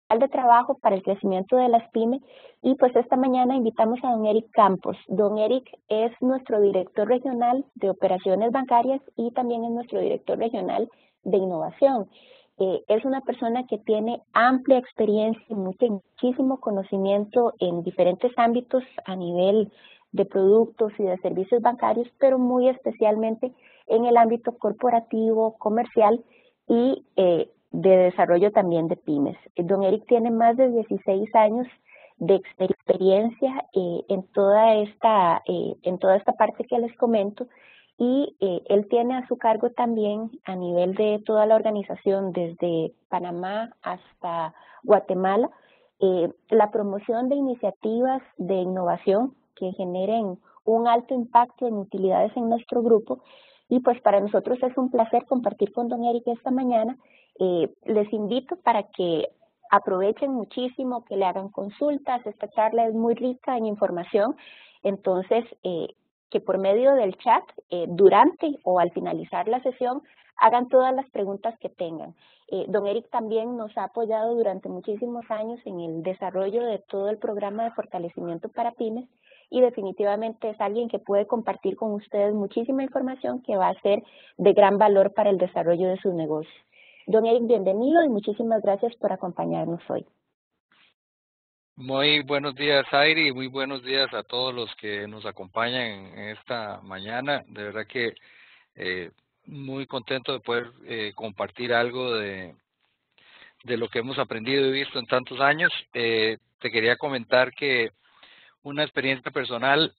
de trabajo para el crecimiento de las pymes, y pues esta mañana invitamos a don Eric Campos. Don Eric es nuestro director regional de operaciones bancarias y también es nuestro director regional de innovación. Es una persona que tiene amplia experiencia y muchísimo conocimiento en diferentes ámbitos a nivel de productos y de servicios bancarios, pero muy especialmente en el ámbito corporativo, comercial y de desarrollo también de pymes. Don Eric tiene más de 16 años de experiencia en toda esta parte que les comento, y él tiene a su cargo también a nivel de toda la organización, desde Panamá hasta Guatemala, la promoción de iniciativas de innovación que generen un alto impacto en utilidades en nuestro grupo. Y pues para nosotros es un placer compartir con don Eric esta mañana. Les invito para que aprovechen muchísimo, que le hagan consultas. Esta charla es muy rica en información, entonces que por medio del chat, durante o al finalizar la sesión, hagan todas las preguntas que tengan. Don Eric también nos ha apoyado durante muchísimos años en el desarrollo de todo el programa de fortalecimiento para pymes, y definitivamente es alguien que puede compartir con ustedes muchísima información que va a ser de gran valor para el desarrollo de sus negocios. Don Eric, bienvenido y muchísimas gracias por acompañarnos hoy. Muy buenos días, Airi, y muy buenos días a todos los que nos acompañan en esta mañana. De verdad que muy contento de poder compartir algo de lo que hemos aprendido y visto en tantos años. Te quería comentar que una experiencia personal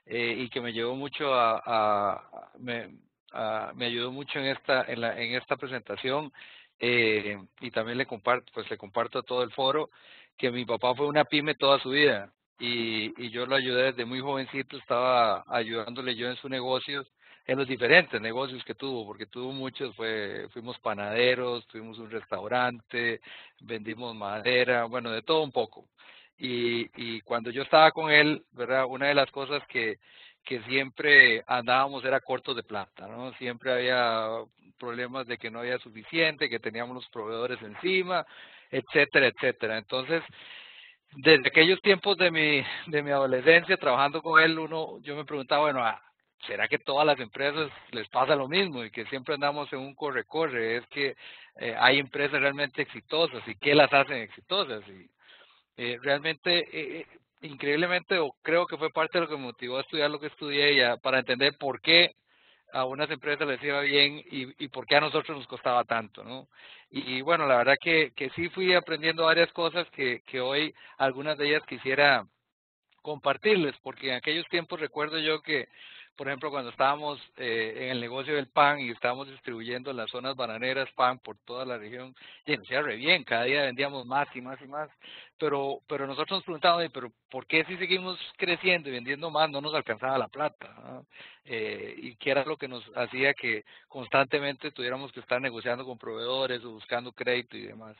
y que me llevó mucho me ayudó mucho en esta presentación, y también le comparto a todo el foro que mi papá fue una pyme toda su vida, y yo lo ayudé desde muy jovencito. Estaba ayudándole yo en su negocio, en los diferentes negocios que tuvo, porque tuvo muchos. Fuimos panaderos, tuvimos un restaurante, vendimos madera, bueno, de todo un poco. Y cuando yo estaba con él, ¿verdad? Una de las cosas que siempre andábamos era cortos de plata, ¿no? Siempre había problemas de que no había suficiente, que teníamos los proveedores encima, etcétera, etcétera. Entonces, desde aquellos tiempos de mi adolescencia trabajando con él, yo me preguntaba, bueno, ¿será que todas las empresas les pasa lo mismo y que siempre andamos en un corre-corre? Es que hay empresas realmente exitosas, y ¿qué las hacen exitosas? Y realmente, increíblemente, o creo que fue parte de lo que me motivó a estudiar lo que estudié, ya para entender por qué a unas empresas les iba bien y por qué a nosotros nos costaba tanto, ¿no? Y bueno, la verdad que sí fui aprendiendo varias cosas que hoy, algunas de ellas quisiera compartirles, porque en aquellos tiempos recuerdo yo que, por ejemplo, cuando estábamos en el negocio del pan y estábamos distribuyendo en las zonas bananeras pan por toda la región, y nos iba re bien, cada día vendíamos más y más y más, pero nosotros nos preguntábamos, pero ¿por qué si seguimos creciendo y vendiendo más no nos alcanzaba la plata? ¿No? Y qué era lo que nos hacía que constantemente tuviéramos que estar negociando con proveedores o buscando crédito y demás.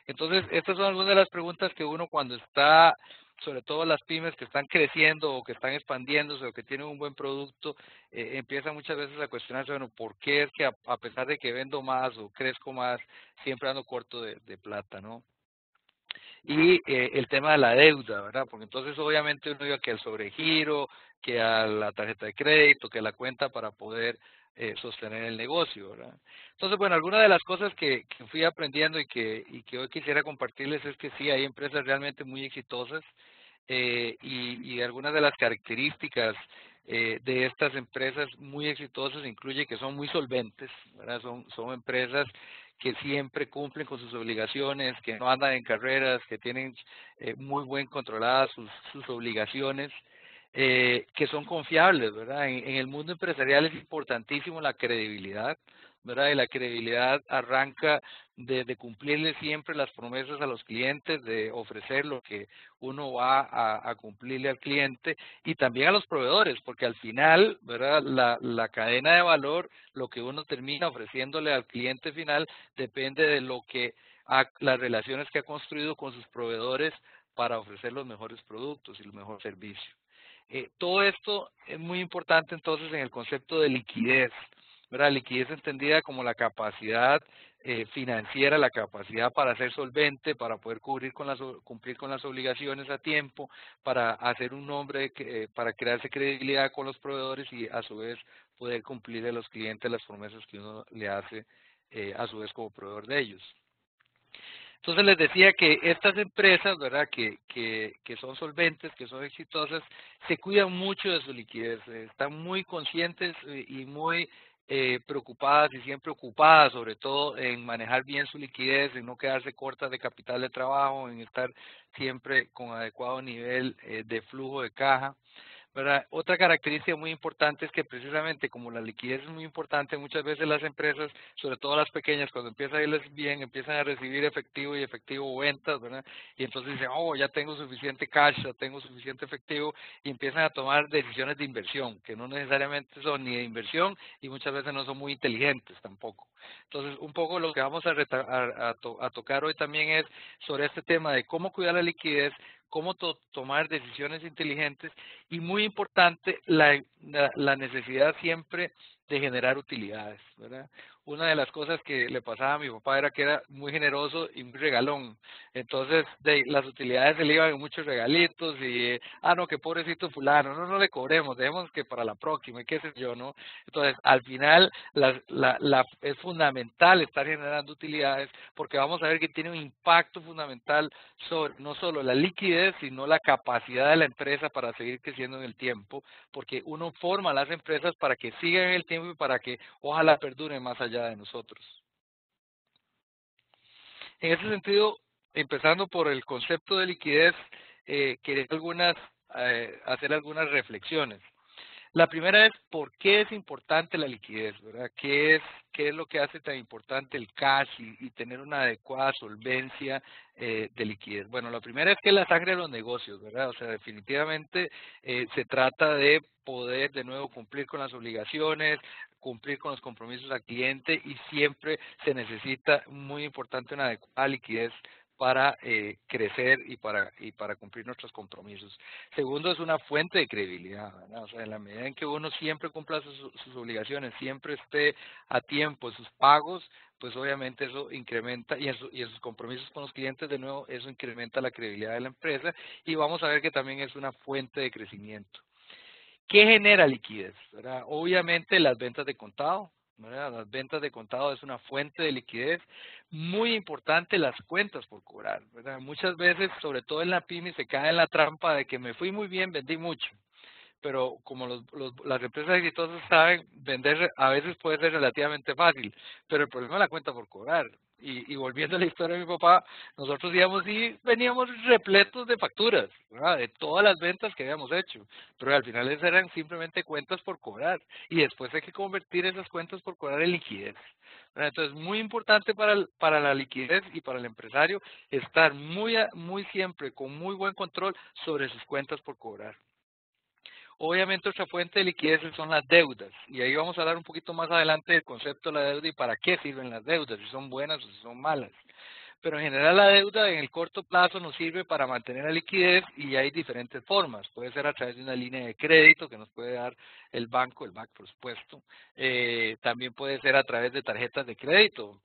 Entonces, estas son algunas de las preguntas que uno, cuando está, sobre todo las pymes que están creciendo o que están expandiéndose o que tienen un buen producto, empiezan muchas veces a cuestionarse, bueno, ¿por qué es que a pesar de que vendo más o crezco más, siempre ando corto de plata, ¿no? Y el tema de la deuda, ¿verdad? Porque entonces obviamente uno iba que al sobregiro, que a la tarjeta de crédito, que a la cuenta para poder sostener el negocio, ¿verdad? Entonces, bueno, algunas de las cosas que fui aprendiendo y que hoy quisiera compartirles es que sí, hay empresas realmente muy exitosas, y algunas de las características de estas empresas muy exitosas incluye que son muy solventes, ¿verdad? Son empresas que siempre cumplen con sus obligaciones, que no andan en carreras, que tienen muy bien controladas sus obligaciones, que son confiables, ¿verdad? En el mundo empresarial es importantísimo la credibilidad, ¿verdad? Y la credibilidad arranca de cumplirle siempre las promesas a los clientes, de ofrecer lo que uno va a cumplirle al cliente, y también a los proveedores, porque al final, ¿verdad? La cadena de valor, lo que uno termina ofreciéndole al cliente final, depende de las relaciones que ha construido con sus proveedores para ofrecer los mejores productos y el mejor servicio. Todo esto es muy importante entonces en el concepto de liquidez, ¿verdad? Liquidez entendida como la capacidad financiera, la capacidad para ser solvente, para poder cumplir con las obligaciones a tiempo, para hacer un nombre, para crearse credibilidad con los proveedores y a su vez poder cumplirle a los clientes las promesas que uno le hace a su vez como proveedor de ellos. Entonces les decía que estas empresas, ¿verdad? Que son solventes, que son exitosas, se cuidan mucho de su liquidez, están muy conscientes y muy preocupadas y siempre ocupadas, sobre todo en manejar bien su liquidez, en no quedarse cortas de capital de trabajo, en estar siempre con adecuado nivel de flujo de caja. ¿Verdad? Otra característica muy importante es que precisamente como la liquidez es muy importante, muchas veces las empresas, sobre todo las pequeñas, cuando empieza a irles bien, empiezan a recibir efectivo y efectivo ventas, ¿verdad? Y entonces dicen, oh, ya tengo suficiente cash, ya tengo suficiente efectivo, y empiezan a tomar decisiones de inversión, que no necesariamente son ni de inversión y muchas veces no son muy inteligentes tampoco. Entonces, un poco lo que vamos a tocar hoy también es sobre este tema de cómo cuidar la liquidez, cómo tomar decisiones inteligentes y muy importante la necesidad siempre de generar utilidades, ¿verdad? Una de las cosas que le pasaba a mi papá era que era muy generoso y muy regalón. Entonces, las utilidades se le iban en muchos regalitos y, no, que pobrecito fulano, no le cobremos, dejemos que para la próxima, y qué sé yo, ¿no? Entonces, al final, es fundamental estar generando utilidades porque vamos a ver que tiene un impacto fundamental sobre no solo la liquidez, sino la capacidad de la empresa para seguir creciendo en el tiempo, porque uno forma las empresas para que sigan en el tiempo y para que ojalá perduren más allá de nosotros. En ese sentido, empezando por el concepto de liquidez, quería hacer algunas reflexiones. La primera es por qué es importante la liquidez, ¿verdad? ¿Qué es lo que hace tan importante el cash y tener una adecuada solvencia de liquidez? Bueno, la primera es que es la sangre de los negocios, ¿verdad? O sea, definitivamente se trata de poder de nuevo cumplir con las obligaciones, cumplir con los compromisos al cliente y siempre se necesita, muy importante, una adecuada liquidez para crecer y para cumplir nuestros compromisos. Segundo, es una fuente de credibilidad, ¿verdad? O sea, en la medida en que uno siempre cumpla sus obligaciones, siempre esté a tiempo en sus pagos, pues obviamente eso incrementa, y en sus compromisos con los clientes, de nuevo, eso incrementa la credibilidad de la empresa, y vamos a ver que también es una fuente de crecimiento. ¿Qué genera liquidez? ¿Verdad? Obviamente las ventas de contado, ¿verdad? Las ventas de contado es una fuente de liquidez. Muy importante las cuentas por cobrar, ¿verdad? Muchas veces, sobre todo en la pyme, se cae en la trampa de que me fui muy bien, vendí mucho. Pero como las empresas exitosas saben, vender a veces puede ser relativamente fácil, pero el problema es la cuenta por cobrar. Y volviendo a la historia de mi papá, nosotros íbamos y veníamos repletos de facturas, ¿verdad? De todas las ventas que habíamos hecho, pero al final esas eran simplemente cuentas por cobrar y después hay que convertir esas cuentas por cobrar en liquidez, ¿verdad? Entonces, muy importante para la liquidez y para el empresario estar muy siempre con muy buen control sobre sus cuentas por cobrar. Obviamente otra fuente de liquidez son las deudas, y ahí vamos a hablar un poquito más adelante del concepto de la deuda y para qué sirven las deudas, si son buenas o si son malas. Pero en general la deuda en el corto plazo nos sirve para mantener la liquidez y hay diferentes formas. Puede ser a través de una línea de crédito que nos puede dar el banco por supuesto. También puede ser a través de tarjetas de crédito.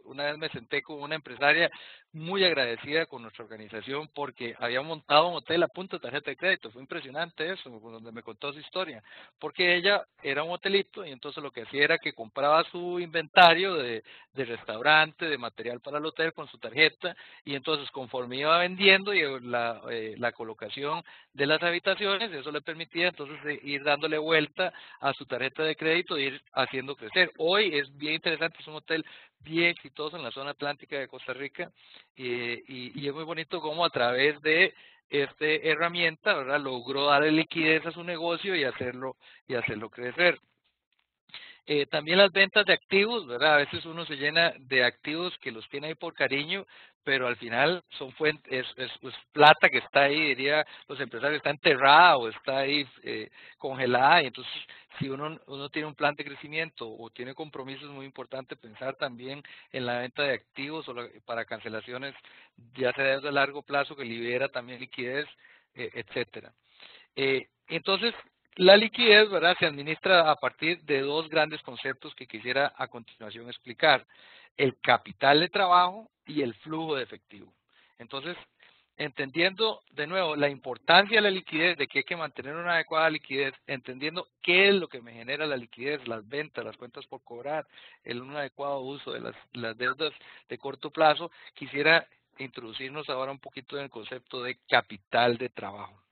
Una vez me senté con una empresaria muy agradecida con nuestra organización porque había montado un hotel a punto de tarjeta de crédito. Fue impresionante eso, donde me contó su historia. Porque ella era un hotelito y entonces lo que hacía era que compraba su inventario de restaurante, de material para el hotel con su tarjeta y entonces conforme iba vendiendo y la colocación de las habitaciones, eso le permitía entonces ir dándole vuelta a su tarjeta de crédito e ir haciendo crecer. Hoy es bien interesante, es un hotel bien exitoso en la zona atlántica de Costa Rica y es muy bonito cómo a través de esta herramienta, ¿verdad? Logró darle liquidez a su negocio y hacerlo crecer. También las ventas de activos, ¿verdad? A veces uno se llena de activos que los tiene ahí por cariño, pero al final son es plata que está ahí, diría los empresarios, está enterrada o está ahí congelada. Y entonces, si uno tiene un plan de crecimiento o tiene compromisos, muy importante pensar también en la venta de activos para cancelaciones, ya sea de largo plazo, que libera también liquidez, etcétera. Entonces, La liquidez, ¿verdad?, se administra a partir de dos grandes conceptos que quisiera a continuación explicar: el capital de trabajo y el flujo de efectivo. Entonces, entendiendo de nuevo la importancia de la liquidez, de que hay que mantener una adecuada liquidez, entendiendo qué es lo que me genera la liquidez, las ventas, las cuentas por cobrar, un adecuado uso de las deudas de corto plazo, quisiera introducirnos ahora un poquito en el concepto de capital de trabajo.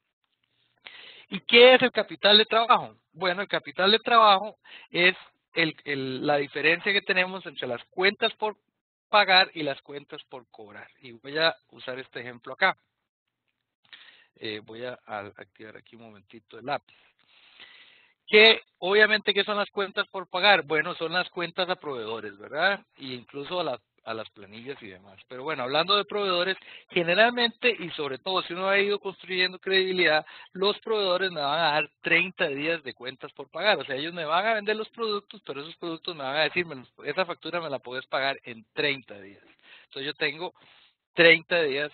¿Y qué es el capital de trabajo? Bueno, el capital de trabajo es la diferencia que tenemos entre las cuentas por pagar y las cuentas por cobrar. Y voy a usar este ejemplo acá. Voy a activar aquí un momentito el lápiz. Que obviamente, ¿qué son las cuentas por pagar? Bueno, son las cuentas a proveedores, ¿verdad? E incluso a las planillas y demás. Pero bueno, hablando de proveedores, generalmente y sobre todo si uno ha ido construyendo credibilidad, los proveedores me van a dar 30 días de cuentas por pagar. O sea, ellos me van a vender los productos, pero esos productos me van a decir, esa factura me la puedes pagar en 30 días. Entonces yo tengo 30 días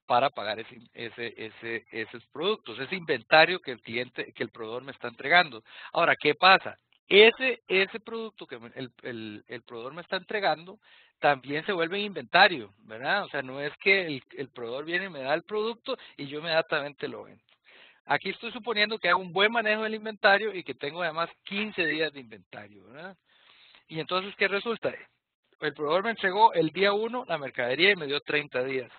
para pagar esos productos, ese inventario que el proveedor me está entregando. Ahora, ¿qué pasa? Ese producto que el proveedor me está entregando también se vuelve inventario, ¿verdad? O sea, no es que el proveedor viene y me da el producto y yo inmediatamente lo vendo. Aquí estoy suponiendo que hago un buen manejo del inventario y que tengo además 15 días de inventario, ¿verdad? Y entonces, ¿qué resulta? El proveedor me entregó el día 1 la mercadería y me dio 30 días.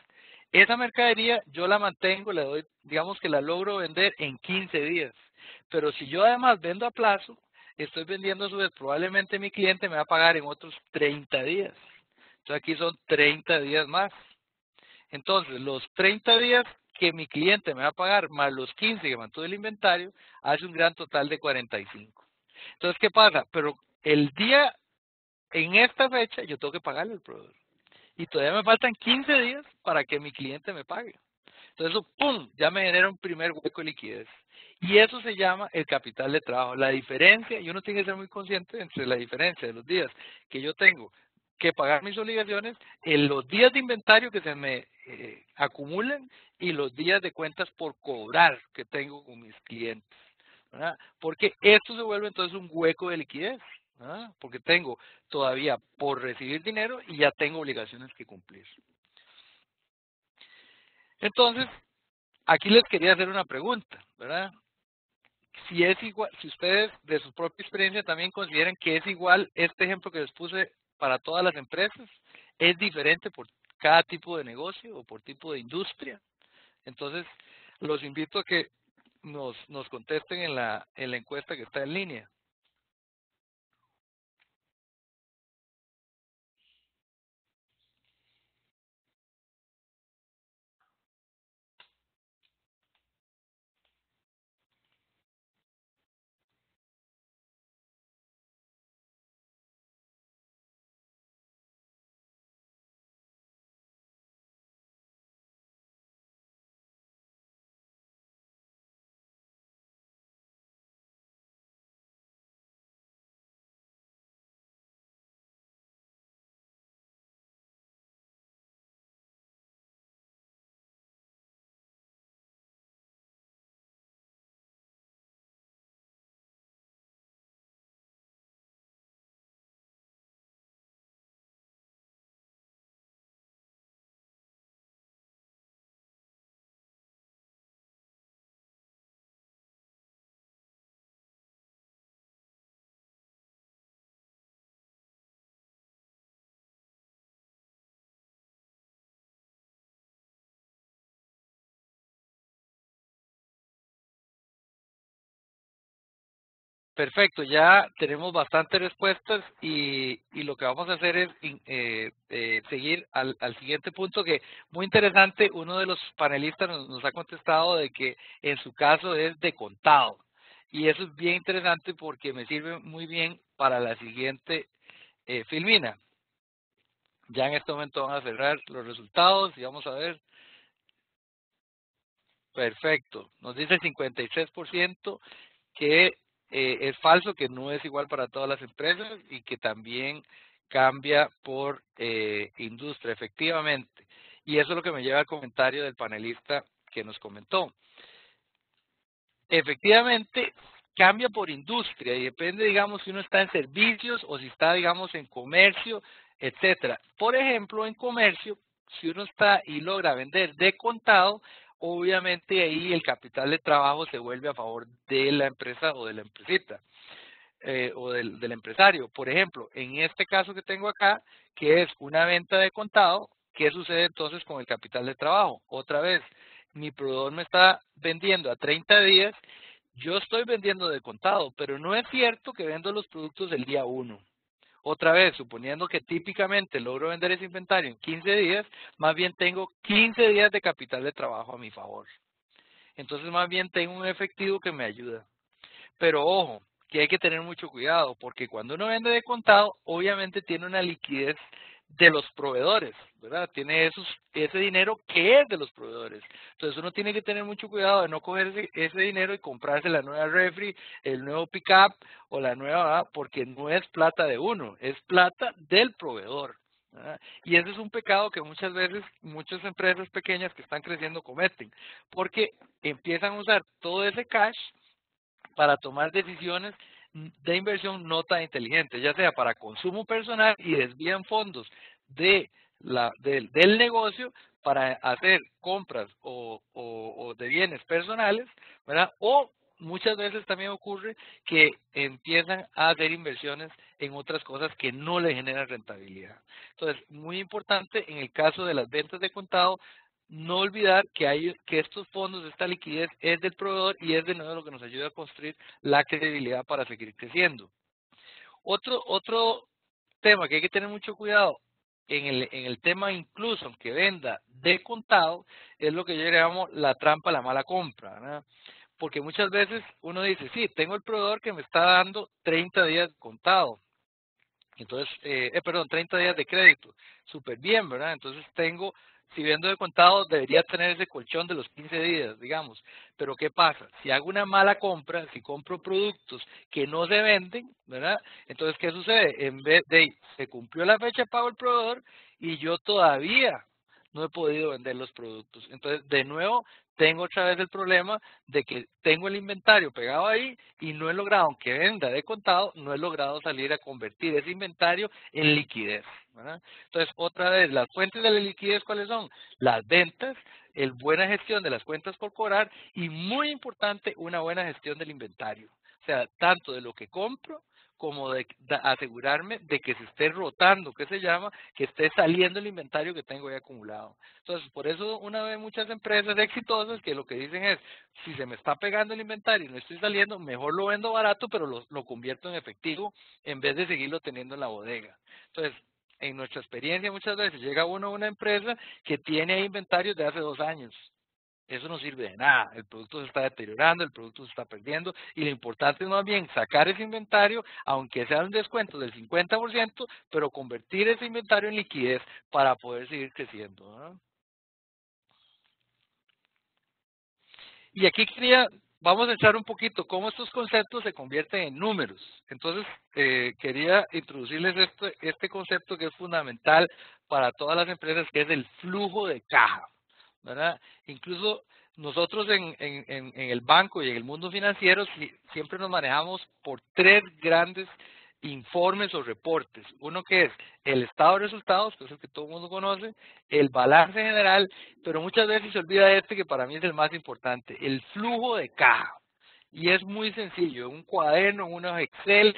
Esa mercadería yo la mantengo, le doy, digamos que la logro vender en 15 días. Pero si yo además vendo a plazo, estoy vendiendo a su vez, probablemente mi cliente me va a pagar en otros 30 días. Entonces aquí son 30 días más. Entonces los 30 días que mi cliente me va a pagar más los 15 que mantuve el inventario, hace un gran total de 45. Entonces, ¿qué pasa? Pero el día, en esta fecha, yo tengo que pagarle al proveedor. Y todavía me faltan 15 días para que mi cliente me pague. Entonces, eso, ¡pum!, ya me genera un primer hueco de liquidez. Y eso se llama el capital de trabajo. La diferencia, y uno tiene que ser muy consciente entre la diferencia de los días que yo tengo que pagar mis obligaciones, en los días de inventario que se me acumulen y los días de cuentas por cobrar que tengo con mis clientes, ¿verdad? Porque esto se vuelve entonces un hueco de liquidez, ¿verdad? Porque tengo todavía por recibir dinero y ya tengo obligaciones que cumplir. Entonces, aquí les quería hacer una pregunta, ¿verdad? Si es igual, si ustedes de su propia experiencia también consideran que es igual este ejemplo que les puse para todas las empresas, es diferente por cada tipo de negocio o por tipo de industria. Entonces, los invito a que nos contesten en la encuesta que está en línea. Perfecto, ya tenemos bastantes respuestas y lo que vamos a hacer es seguir al siguiente punto, que muy interesante, uno de los panelistas nos ha contestado de que en su caso es de contado. Y eso es bien interesante porque me sirve muy bien para la siguiente filmina. Ya en este momento van a cerrar los resultados y vamos a ver. Perfecto, nos dice 56% que es falso, que no es igual para todas las empresas y que también cambia por industria, efectivamente. Y eso es lo que me lleva al comentario del panelista que nos comentó. Efectivamente, cambia por industria y depende, digamos, si uno está en servicios o si está, digamos, en comercio, etcétera. Por ejemplo, en comercio, si uno está y logra vender de contado, obviamente ahí el capital de trabajo se vuelve a favor de la empresa o de la empresita. O del empresario. Por ejemplo, en este caso que tengo acá, que es una venta de contado, ¿qué sucede entonces con el capital de trabajo? Otra vez, mi proveedor me está vendiendo a 30 días, yo estoy vendiendo de contado, pero no es cierto que vendo los productos el día 1. Otra vez, suponiendo que típicamente logro vender ese inventario en 15 días, más bien tengo 15 días de capital de trabajo a mi favor. Entonces, más bien tengo un efectivo que me ayuda. Pero ojo, que hay que tener mucho cuidado, porque cuando uno vende de contado, obviamente tiene una liquidez de los proveedores, ¿verdad? Tiene ese dinero que es de los proveedores. Entonces uno tiene que tener mucho cuidado de no coger ese dinero y comprarse la nueva refri, el nuevo pickup o la nueva, ¿verdad? Porque no es plata de uno, es plata del proveedor, ¿verdad? Y ese es un pecado que muchas veces muchas empresas pequeñas que están creciendo cometen, porque empiezan a usar todo ese cash para tomar decisiones de inversión no tan inteligentes, ya sea para consumo personal y desvían fondos del negocio para hacer compras o de bienes personales, ¿verdad? O muchas veces también ocurre que empiezan a hacer inversiones en otras cosas que no le generan rentabilidad. Entonces, muy importante en el caso de las ventas de contado, no olvidar que estos fondos, esta liquidez es del proveedor y es de nuevo lo que nos ayuda a construir la credibilidad para seguir creciendo. Otro tema que hay que tener mucho cuidado en el tema incluso aunque venda de contado es lo que yo llamo la trampa, la mala compra, ¿verdad? Porque muchas veces uno dice, sí, tengo el proveedor que me está dando 30 días contado, entonces, perdón, 30 días de crédito, súper bien, ¿verdad? Entonces si vendo de contado, debería tener ese colchón de los 15 días, digamos. Pero ¿qué pasa? Si hago una mala compra, si compro productos que no se venden, ¿verdad? Entonces, ¿qué sucede? En vez de, se cumplió la fecha de pago del proveedor y yo todavía no he podido vender los productos. Entonces, de nuevo, tengo otra vez el problema de que tengo el inventario pegado ahí y no he logrado, aunque venda de contado, no he logrado salir a convertir ese inventario en liquidez, ¿verdad? Entonces, otra vez, las fuentes de la liquidez, ¿cuáles son? Las ventas, el buena gestión de las cuentas por cobrar y, muy importante, una buena gestión del inventario. O sea, tanto de lo que compro como de asegurarme de que se esté rotando, que se llama, que esté saliendo el inventario que tengo ya acumulado. Entonces, por eso una vez muchas empresas exitosas que lo que dicen es, si se me está pegando el inventario y no estoy saliendo, mejor lo vendo barato, pero lo convierto en efectivo en vez de seguirlo teniendo en la bodega. Entonces, en nuestra experiencia muchas veces llega uno a una empresa que tiene inventarios de hace 2 años. Eso no sirve de nada, el producto se está deteriorando, el producto se está perdiendo y lo importante es más bien sacar ese inventario, aunque sea un descuento del 50%, pero convertir ese inventario en liquidez para poder seguir creciendo, ¿no? Y aquí vamos a echar un poquito cómo estos conceptos se convierten en números. Entonces, quería introducirles este concepto que es fundamental para todas las empresas, que es el flujo de caja, ¿verdad? Incluso nosotros en el banco y en el mundo financiero siempre nos manejamos por 3 grandes informes o reportes. Uno que es el estado de resultados, que es el que todo el mundo conoce, el balance general, pero muchas veces se olvida que para mí es el más importante, el flujo de caja. Y es muy sencillo, en un cuaderno, en una Excel,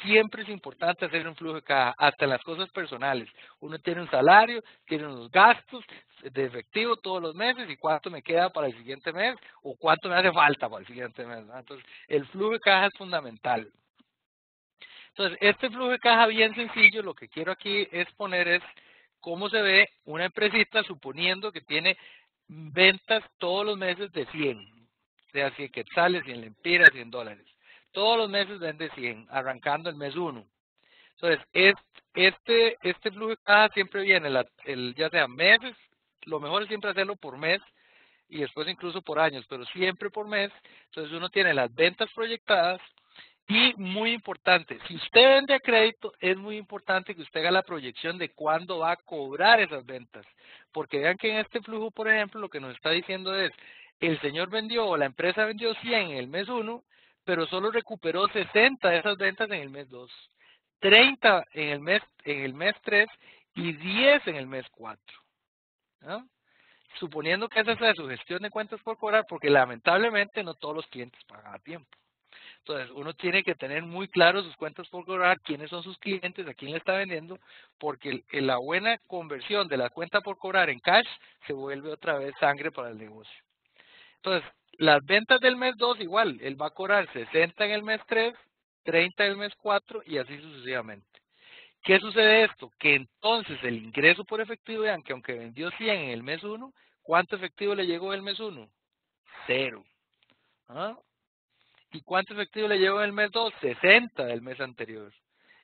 siempre es importante hacer un flujo de caja, hasta en las cosas personales. Uno tiene un salario, tiene unos gastos de efectivo todos los meses y cuánto me queda para el siguiente mes o cuánto me hace falta para el siguiente mes, ¿no? Entonces, el flujo de caja es fundamental. Entonces, este flujo de caja bien sencillo, lo que quiero aquí exponer es cómo se ve una empresita suponiendo que tiene ventas todos los meses de 100, sea 100 quetzales, 100 lempiras, 100 dólares. Todos los meses vende 100, arrancando el mes 1. Entonces, este flujo de caja siempre viene, ya sea meses, lo mejor es siempre hacerlo por mes y después incluso por años, pero siempre por mes. Entonces, uno tiene las ventas proyectadas. Y muy importante, si usted vende a crédito, es muy importante que usted haga la proyección de cuándo va a cobrar esas ventas. Porque vean que en este flujo, por ejemplo, lo que nos está diciendo es, el señor vendió o la empresa vendió 100 en el mes 1, pero solo recuperó 60 de esas ventas en el mes 2, 30 en el mes 3 y 10 en el mes 4. ¿No? Suponiendo que esa es su gestión de cuentas por cobrar, porque lamentablemente no todos los clientes pagan a tiempo. Entonces, uno tiene que tener muy claro sus cuentas por cobrar, quiénes son sus clientes, a quién le está vendiendo, porque la buena conversión de la cuenta por cobrar en cash se vuelve otra vez sangre para el negocio. Entonces, las ventas del mes 2 igual, él va a cobrar 60 en el mes 3, 30 en el mes 4 y así sucesivamente. ¿Qué sucede esto? Que entonces el ingreso por efectivo, vean que aunque vendió 100 en el mes 1, ¿cuánto efectivo le llegó el mes 1? 0. ¿Ah? ¿Y cuánto efectivo le llegó en el mes 2? 60 del mes anterior.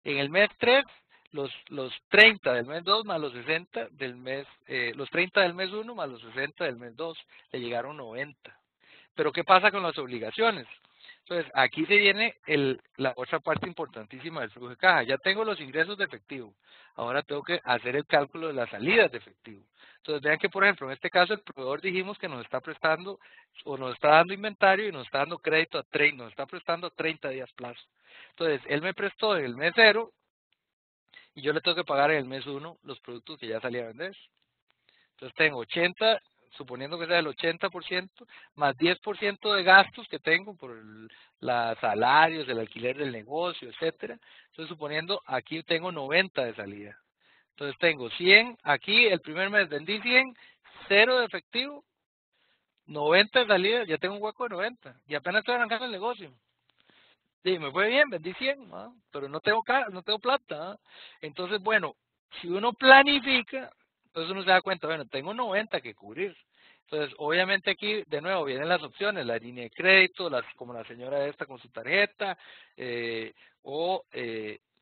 En el mes 3, los 30 del mes 2 más los 60 del mes, los 30 del mes 1 más los 60 del mes 2, le llegaron 90. Pero ¿qué pasa con las obligaciones? Entonces, aquí se viene la otra parte importantísima del flujo de caja. Ya tengo los ingresos de efectivo. Ahora tengo que hacer el cálculo de las salidas de efectivo. Entonces, vean que, por ejemplo, en este caso, el proveedor dijimos que nos está prestando o nos está dando inventario y nos está dando crédito a 30, nos está prestando a 30 días plazo. Entonces, él me prestó en el mes 0 y yo le tengo que pagar en el mes 1 los productos que ya salí a vender. Entonces, tengo 80, suponiendo que sea el 80%, más 10% de gastos que tengo por los salarios, el alquiler del negocio, etcétera. Entonces, suponiendo, aquí tengo 90 de salida. Entonces, tengo 100, aquí el primer mes vendí 100, 0 de efectivo, 90 de salida, ya tengo un hueco de 90, y apenas estoy arrancando el negocio. Sí, me fue bien, vendí 100, ¿no? Pero no tengo plata. ¿No? Entonces, bueno, si uno planifica, entonces uno se da cuenta, bueno, tengo 90 que cubrir. Entonces, obviamente aquí, de nuevo, vienen las opciones, la línea de crédito, como la señora esta con su tarjeta, o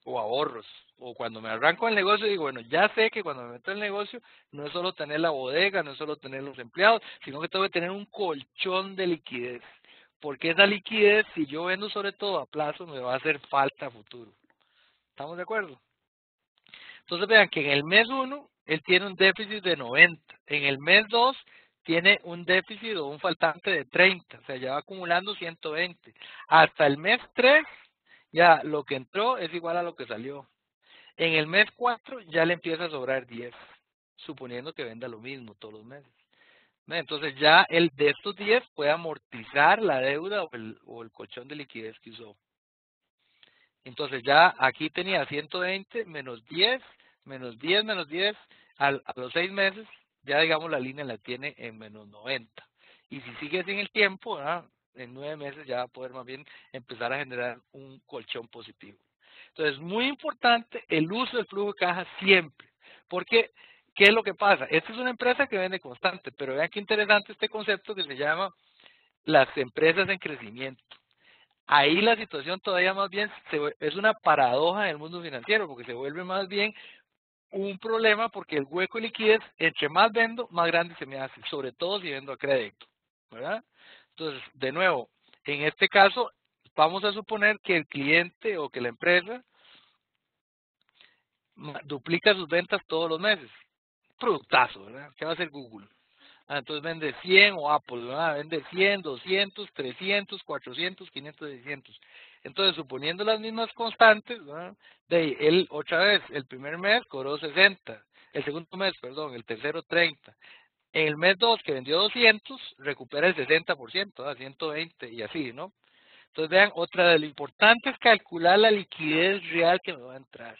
ahorros. O cuando me arranco el negocio, digo, bueno, ya sé que cuando me meto en el negocio, no es solo tener la bodega, no es solo tener los empleados, sino que tengo que tener un colchón de liquidez. Porque esa liquidez, si yo vendo sobre todo a plazo, me va a hacer falta a futuro. ¿Estamos de acuerdo? Entonces vean que en el mes 1, él tiene un déficit de 90. En el mes 2, tiene un déficit o un faltante de 30. O sea, ya va acumulando 120. Hasta el mes 3, ya lo que entró es igual a lo que salió. En el mes 4, ya le empieza a sobrar 10. Suponiendo que venda lo mismo todos los meses. Entonces ya el de estos 10 puede amortizar la deuda o el colchón de liquidez que usó. Entonces ya aquí tenía 120 menos 10, menos 10, menos 10, a los 6 meses ya digamos la línea la tiene en menos 90. Y si sigue sin el tiempo, ¿verdad? En 9 meses ya va a poder más bien empezar a generar un colchón positivo. Entonces, muy importante el uso del flujo de caja siempre, porque ¿qué es lo que pasa? Esta es una empresa que vende constante, pero vean qué interesante este concepto que se llama las empresas en crecimiento. Ahí la situación todavía más bien es una paradoja en el mundo financiero, porque se vuelve más bien un problema porque el hueco de liquidez, entre más vendo, más grande se me hace, sobre todo si vendo a crédito, ¿verdad? Entonces, de nuevo, en este caso, vamos a suponer que el cliente o que la empresa duplica sus ventas todos los meses. Productazo, ¿verdad? ¿Qué va a hacer Google? Entonces vende 100 o Apple, ¿verdad? Vende 100, 200, 300, 400, 500, 600. Entonces, suponiendo las mismas constantes, ¿verdad? De él, otra vez, el primer mes cobró 60, el segundo mes, perdón, el tercero 30. En el mes 2, que vendió 200, recupera el 60%, ¿verdad? 120 y así, ¿no? Entonces, vean, otra de lo importante es calcular la liquidez real que me va a entrar.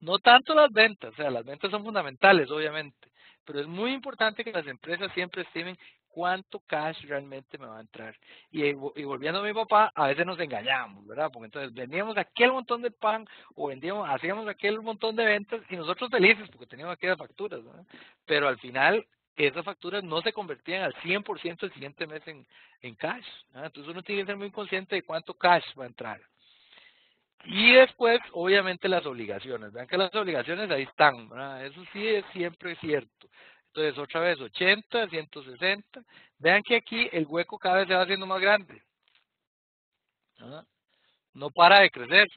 No tanto las ventas, o sea, las ventas son fundamentales, obviamente, pero es muy importante que las empresas siempre estimen cuánto cash realmente me va a entrar. Y volviendo a mi papá, a veces nos engañamos, ¿verdad? Porque entonces vendíamos aquel montón de pan o hacíamos aquel montón de ventas y nosotros felices porque teníamos aquellas facturas, ¿verdad? Pero al final esas facturas no se convertían al 100% el siguiente mes en cash. ¿Ah? Entonces uno tiene que ser muy consciente de cuánto cash va a entrar. Y después, obviamente, las obligaciones. Vean que las obligaciones ahí están. ¿Verdad? Eso sí es siempre cierto. Entonces, otra vez, 80, 160. Vean que aquí el hueco cada vez se va haciendo más grande. ¿Ah? No para de crecer.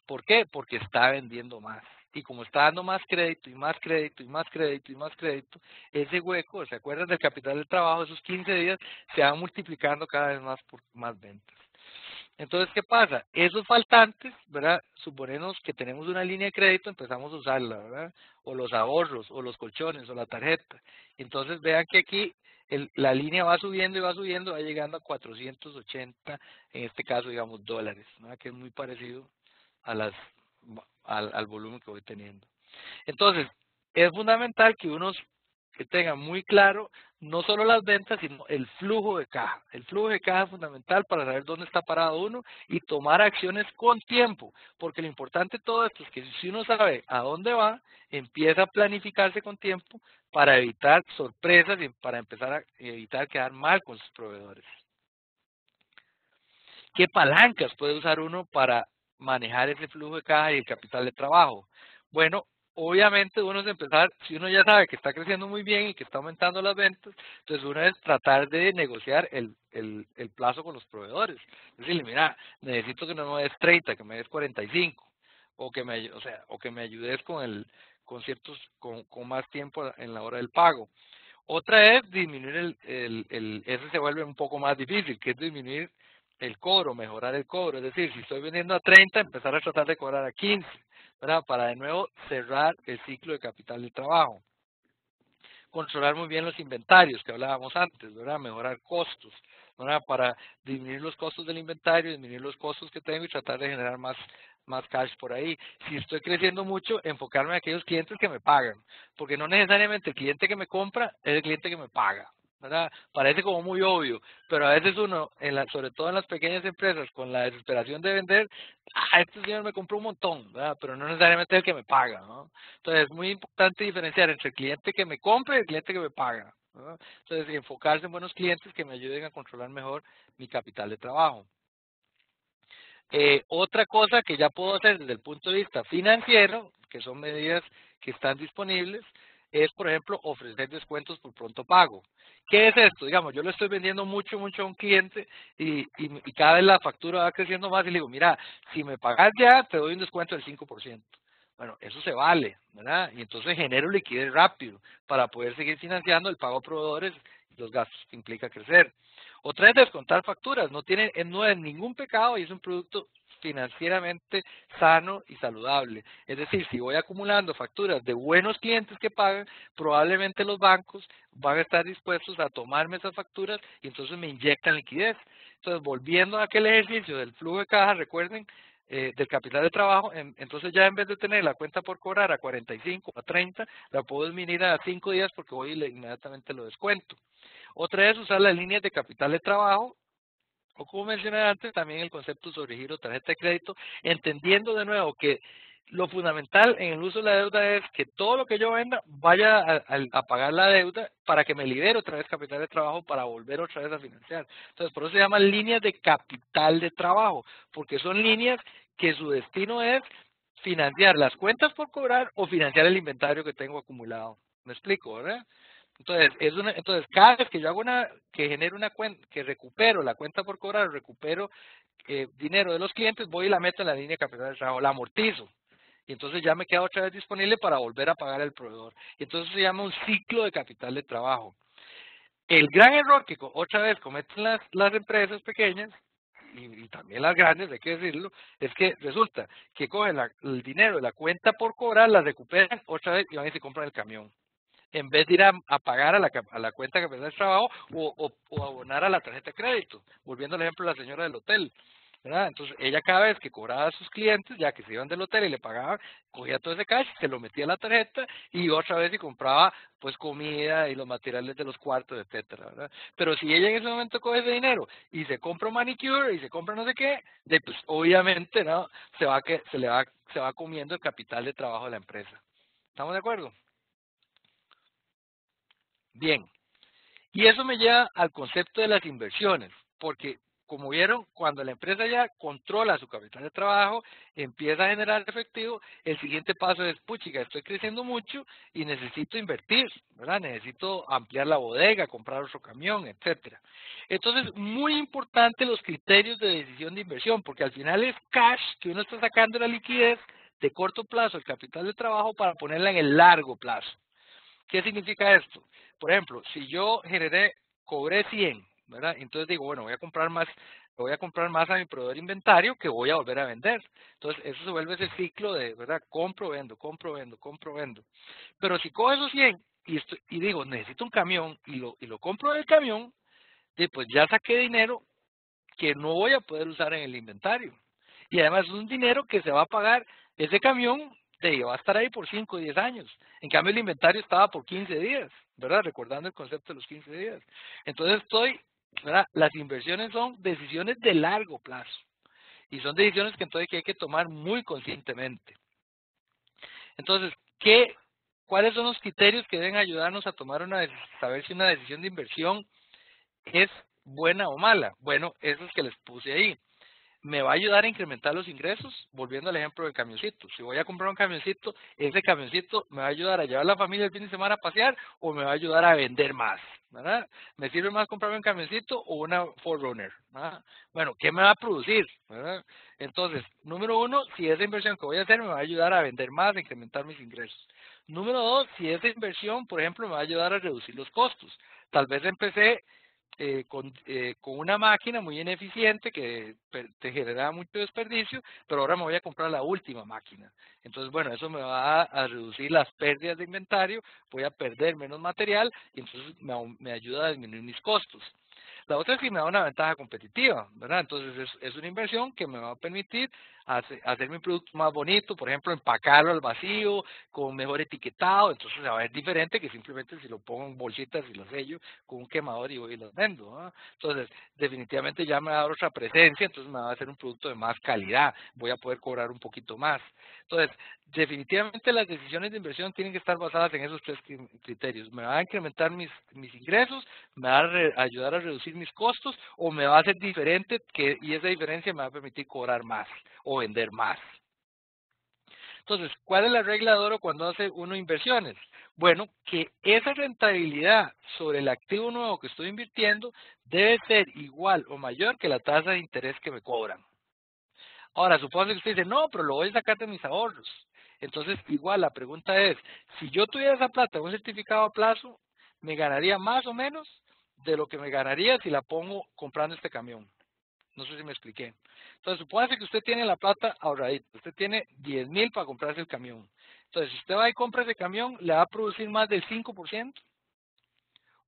¿Por qué? Porque está vendiendo más. Y como está dando más crédito y más crédito y más crédito y más crédito, ese hueco, ¿se acuerdan del capital del trabajo? Esos 15 días se van multiplicando cada vez más por más ventas. Entonces, ¿qué pasa? Esos faltantes, ¿verdad? Suponemos que tenemos una línea de crédito, empezamos a usarla, ¿verdad? O los ahorros, o los colchones, o la tarjeta. Entonces, vean que aquí la línea va subiendo y va llegando a 480, en este caso, digamos, dólares, ¿verdad? Que es muy parecido a al volumen que voy teniendo. Entonces, es fundamental que uno que tenga muy claro no solo las ventas, sino el flujo de caja. El flujo de caja es fundamental para saber dónde está parado uno y tomar acciones con tiempo, porque lo importante de todo esto es que si uno sabe a dónde va, empieza a planificarse con tiempo para evitar sorpresas y para empezar a evitar quedar mal con sus proveedores. ¿Qué palancas puede usar uno para manejar ese flujo de caja y el capital de trabajo? Bueno, obviamente uno es empezar, si uno ya sabe que está creciendo muy bien y que está aumentando las ventas, entonces uno es tratar de negociar el plazo con los proveedores. Decirle, mira, necesito que no me des 30, que me des 45, o que me, o sea, o que me ayudes con más tiempo en la hora del pago. Otra es disminuir ese se vuelve un poco más difícil, que es disminuir el cobro, mejorar el cobro. Es decir, si estoy vendiendo a 30, empezar a tratar de cobrar a 15, ¿verdad? Para de nuevo cerrar el ciclo de capital del trabajo. Controlar muy bien los inventarios que hablábamos antes, ¿verdad? Mejorar costos, ¿verdad? Para disminuir los costos del inventario, disminuir los costos que tengo y tratar de generar más cash por ahí. Si estoy creciendo mucho, enfocarme en aquellos clientes que me pagan, porque no necesariamente el cliente que me compra es el cliente que me paga, ¿verdad? Parece como muy obvio, pero a veces uno, sobre todo en las pequeñas empresas, con la desesperación de vender, este señor me compró un montón, ¿verdad? Pero no necesariamente es el que me paga, ¿no? Entonces es muy importante diferenciar entre el cliente que me compra y el cliente que me paga, ¿no? Entonces enfocarse en buenos clientes que me ayuden a controlar mejor mi capital de trabajo. Otra cosa que ya puedo hacer desde el punto de vista financiero, que son medidas que están disponibles, es, por ejemplo, ofrecer descuentos por pronto pago. ¿Qué es esto? Digamos, yo le estoy vendiendo mucho a un cliente y cada vez la factura va creciendo más y le digo, mira, si me pagas ya, te doy un descuento del 5%. Bueno, eso se vale, ¿verdad? Y entonces genero liquidez rápido para poder seguir financiando el pago a proveedores y los gastos que implica crecer. Otra es descontar facturas, no es ningún pecado y es un producto financieramente sano y saludable. Es decir, si voy acumulando facturas de buenos clientes que pagan, probablemente los bancos van a estar dispuestos a tomarme esas facturas y entonces me inyectan liquidez. Entonces, volviendo a aquel ejercicio del flujo de caja, recuerden, del capital de trabajo, entonces ya en vez de tener la cuenta por cobrar a 45 o a 30, la puedo disminuir a 5 días porque voy y inmediatamente lo descuento. Otra es usar las líneas de capital de trabajo, o como mencioné antes, también el concepto sobre giro tarjeta de crédito, entendiendo de nuevo que lo fundamental en el uso de la deuda es que todo lo que yo venda vaya a pagar la deuda para que me libere otra vez capital de trabajo para volver otra vez a financiar. Entonces, por eso se llaman líneas de capital de trabajo, porque son líneas que su destino es financiar las cuentas por cobrar o financiar el inventario que tengo acumulado. ¿Me explico, verdad? Entonces cada vez que yo hago que genero una cuenta, que recupero la cuenta por cobrar, recupero dinero de los clientes, voy y la meto en la línea de capital de trabajo, la amortizo. Y entonces ya me queda otra vez disponible para volver a pagar al proveedor. Y entonces se llama un ciclo de capital de trabajo. El gran error que otra vez cometen las empresas pequeñas, y también las grandes, hay que decirlo, es que resulta que cogen el dinero de la cuenta por cobrar, la recuperan otra vez y van y se compran el camión en vez de ir a pagar a la cuenta que me da el trabajo o abonar a la tarjeta de crédito. Volviendo al ejemplo de la señora del hotel, ¿verdad? Entonces, ella cada vez que cobraba a sus clientes, ya que se iban del hotel y le pagaban, cogía todo ese cash, se lo metía a la tarjeta y otra vez y compraba pues comida y los materiales de los cuartos, etcétera, ¿verdad? Pero si ella en ese momento coge ese dinero y se compra un manicure y se compra no sé qué, pues obviamente no se va comiendo el capital de trabajo de la empresa. ¿Estamos de acuerdo? Bien, y eso me lleva al concepto de las inversiones, porque como vieron, cuando la empresa ya controla su capital de trabajo, empieza a generar efectivo, el siguiente paso es, puchica, estoy creciendo mucho y necesito invertir, ¿verdad? Necesito ampliar la bodega, comprar otro camión, etcétera. Entonces, muy importante los criterios de decisión de inversión, porque al final es cash que uno está sacando la liquidez de corto plazo, el capital de trabajo, para ponerla en el largo plazo. ¿Qué significa esto? Por ejemplo, si yo cobré 100, ¿verdad? Entonces digo, bueno, voy a comprar más a mi proveedor de inventario que voy a volver a vender. Entonces eso se vuelve ese ciclo de, ¿verdad? Compro, vendo, compro, vendo, compro, vendo. Pero si cojo esos 100 y digo, necesito un camión y lo compro del camión, pues ya saqué dinero que no voy a poder usar en el inventario. Y además es un dinero que se va a pagar, ese camión va a estar ahí por 5 o 10 años. En cambio el inventario estaba por 15 días, ¿verdad? Recordando el concepto de los 15 días. Entonces ¿verdad? Las inversiones son decisiones de largo plazo. Y son decisiones que entonces que hay que tomar muy conscientemente. Entonces, ¿cuáles son los criterios que deben ayudarnos a saber si una decisión de inversión es buena o mala? Bueno, esos que les puse ahí. ¿Me va a ayudar a incrementar los ingresos? Volviendo al ejemplo del camioncito. Si voy a comprar un camioncito, ese camioncito me va a ayudar a llevar a la familia el fin de semana a pasear o me va a ayudar a vender más, ¿verdad? ¿Me sirve más comprarme un camioncito o una 4Runner? ¿Verdad? Bueno, ¿qué me va a producir? ¿Verdad? Entonces, número uno, si esa inversión que voy a hacer me va a ayudar a vender más, a incrementar mis ingresos. Número dos, si esa inversión, por ejemplo, me va a ayudar a reducir los costos. Tal vez empecé con una máquina muy ineficiente que te genera mucho desperdicio, pero ahora me voy a comprar la última máquina. Entonces, bueno, eso me va a reducir las pérdidas de inventario, voy a perder menos material y entonces me ayuda a disminuir mis costos. La otra es que me da una ventaja competitiva, ¿verdad? Entonces es una inversión que me va a permitir hacer mi producto más bonito, por ejemplo, empacarlo al vacío, con mejor etiquetado, entonces se va a ver diferente que simplemente si lo pongo en bolsitas y lo sello con un quemador y voy y los vendo, ¿no? Entonces, definitivamente ya me va a dar otra presencia, entonces me va a hacer un producto de más calidad, voy a poder cobrar un poquito más. Entonces, definitivamente las decisiones de inversión tienen que estar basadas en esos tres criterios. ¿Me va a incrementar mis ingresos? ¿Me va a ayudar a reducir mis costos? ¿O me va a hacer diferente y esa diferencia me va a permitir cobrar más o vender más? Entonces, ¿cuál es la regla de oro cuando hace uno inversiones? Bueno, que esa rentabilidad sobre el activo nuevo que estoy invirtiendo debe ser igual o mayor que la tasa de interés que me cobran. Ahora, supongo que usted dice, no, pero lo voy a sacar de mis ahorros. Entonces, igual, la pregunta es, si yo tuviera esa plata en un certificado a plazo, ¿me ganaría más o menos de lo que me ganaría si la pongo comprando este camión? No sé si me expliqué. Entonces, supóngase que usted tiene la plata ahorradita. Usted tiene 10,000 para comprarse el camión. Entonces, si usted va y compra ese camión, ¿le va a producir más del 5%?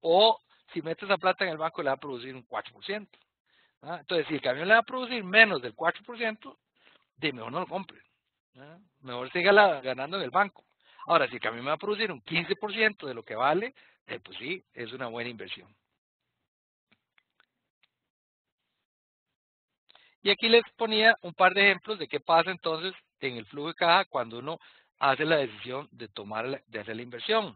O si mete esa plata en el banco, le va a producir un 4%. ¿Ah? Entonces, si el camión le va a producir menos del 4%, de mejor no lo compre. ¿Ah? Mejor siga ganando en el banco. Ahora, si el camión me va a producir un 15% de lo que vale, pues sí, es una buena inversión. Y aquí les ponía un par de ejemplos de qué pasa entonces en el flujo de caja cuando uno hace la decisión de hacer la inversión.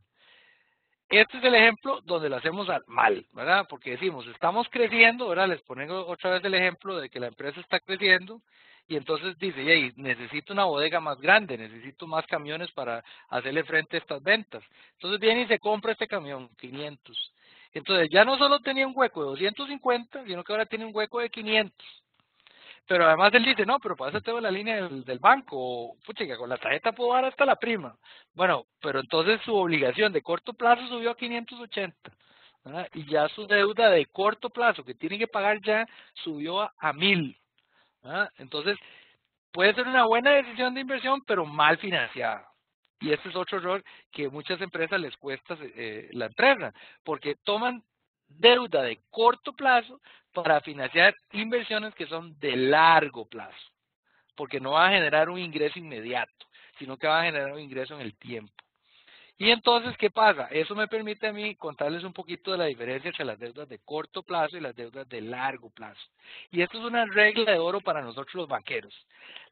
Este es el ejemplo donde lo hacemos mal, ¿verdad? Porque decimos, estamos creciendo, ¿verdad? Les pongo otra vez el ejemplo de que la empresa está creciendo y entonces dice, hey, necesito una bodega más grande, necesito más camiones para hacerle frente a estas ventas. Entonces viene y se compra este camión, 500. Entonces ya no solo tenía un hueco de 250, sino que ahora tiene un hueco de 500. Pero además él dice, no, pero para eso tengo la línea del banco, o pucha, que con la tarjeta puedo dar hasta la prima. Bueno, pero entonces su obligación de corto plazo subió a 580, ¿verdad? Y ya su deuda de corto plazo que tiene que pagar ya subió a 1,000, ¿verdad? Entonces, puede ser una buena decisión de inversión, pero mal financiada. Y este es otro error que muchas empresas les cuesta la empresa, porque toman deuda de corto plazo para financiar inversiones que son de largo plazo, porque no va a generar un ingreso inmediato, sino que va a generar un ingreso en el tiempo. Y entonces, ¿qué pasa? Eso me permite a mí contarles un poquito de la diferencia entre las deudas de corto plazo y las deudas de largo plazo. Y esto es una regla de oro para nosotros los banqueros.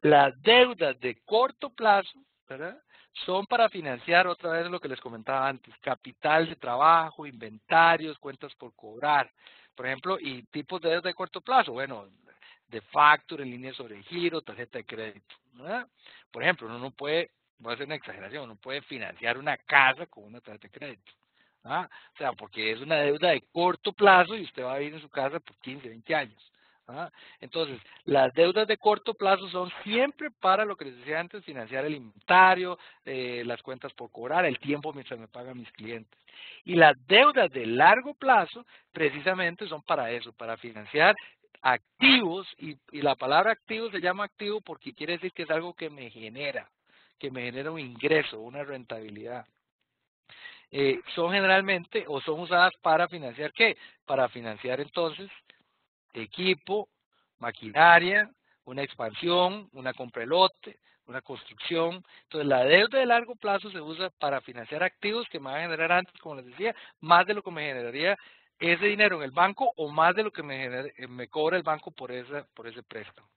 Las deudas de corto plazo, ¿verdad?, son para financiar otra vez lo que les comentaba antes, capital de trabajo, inventarios, cuentas por cobrar. Por ejemplo, y tipos de deuda de corto plazo, bueno, de factura, en línea sobre giro, tarjeta de crédito, ¿verdad? Por ejemplo, uno no puede, voy a hacer una exageración, uno puede financiar una casa con una tarjeta de crédito. ¿Ah? O sea, porque es una deuda de corto plazo y usted va a vivir en su casa por 15, 20 años. ¿ah? Entonces, las deudas de corto plazo son siempre para lo que les decía antes, financiar el inventario, las cuentas por cobrar, el tiempo mientras me pagan mis clientes. Y las deudas de largo plazo, precisamente son para eso, para financiar activos, y la palabra activo se llama activo porque quiere decir que es algo que me genera un ingreso, una rentabilidad. Son generalmente, o son usadas para financiar, ¿qué? Para financiar entonces equipo, maquinaria, una expansión, una compra de lote, una construcción. Entonces, la deuda de largo plazo se usa para financiar activos que me van a generar antes, como les decía, más de lo que me generaría ese dinero en el banco o más de lo que me cobra el banco por ese préstamo.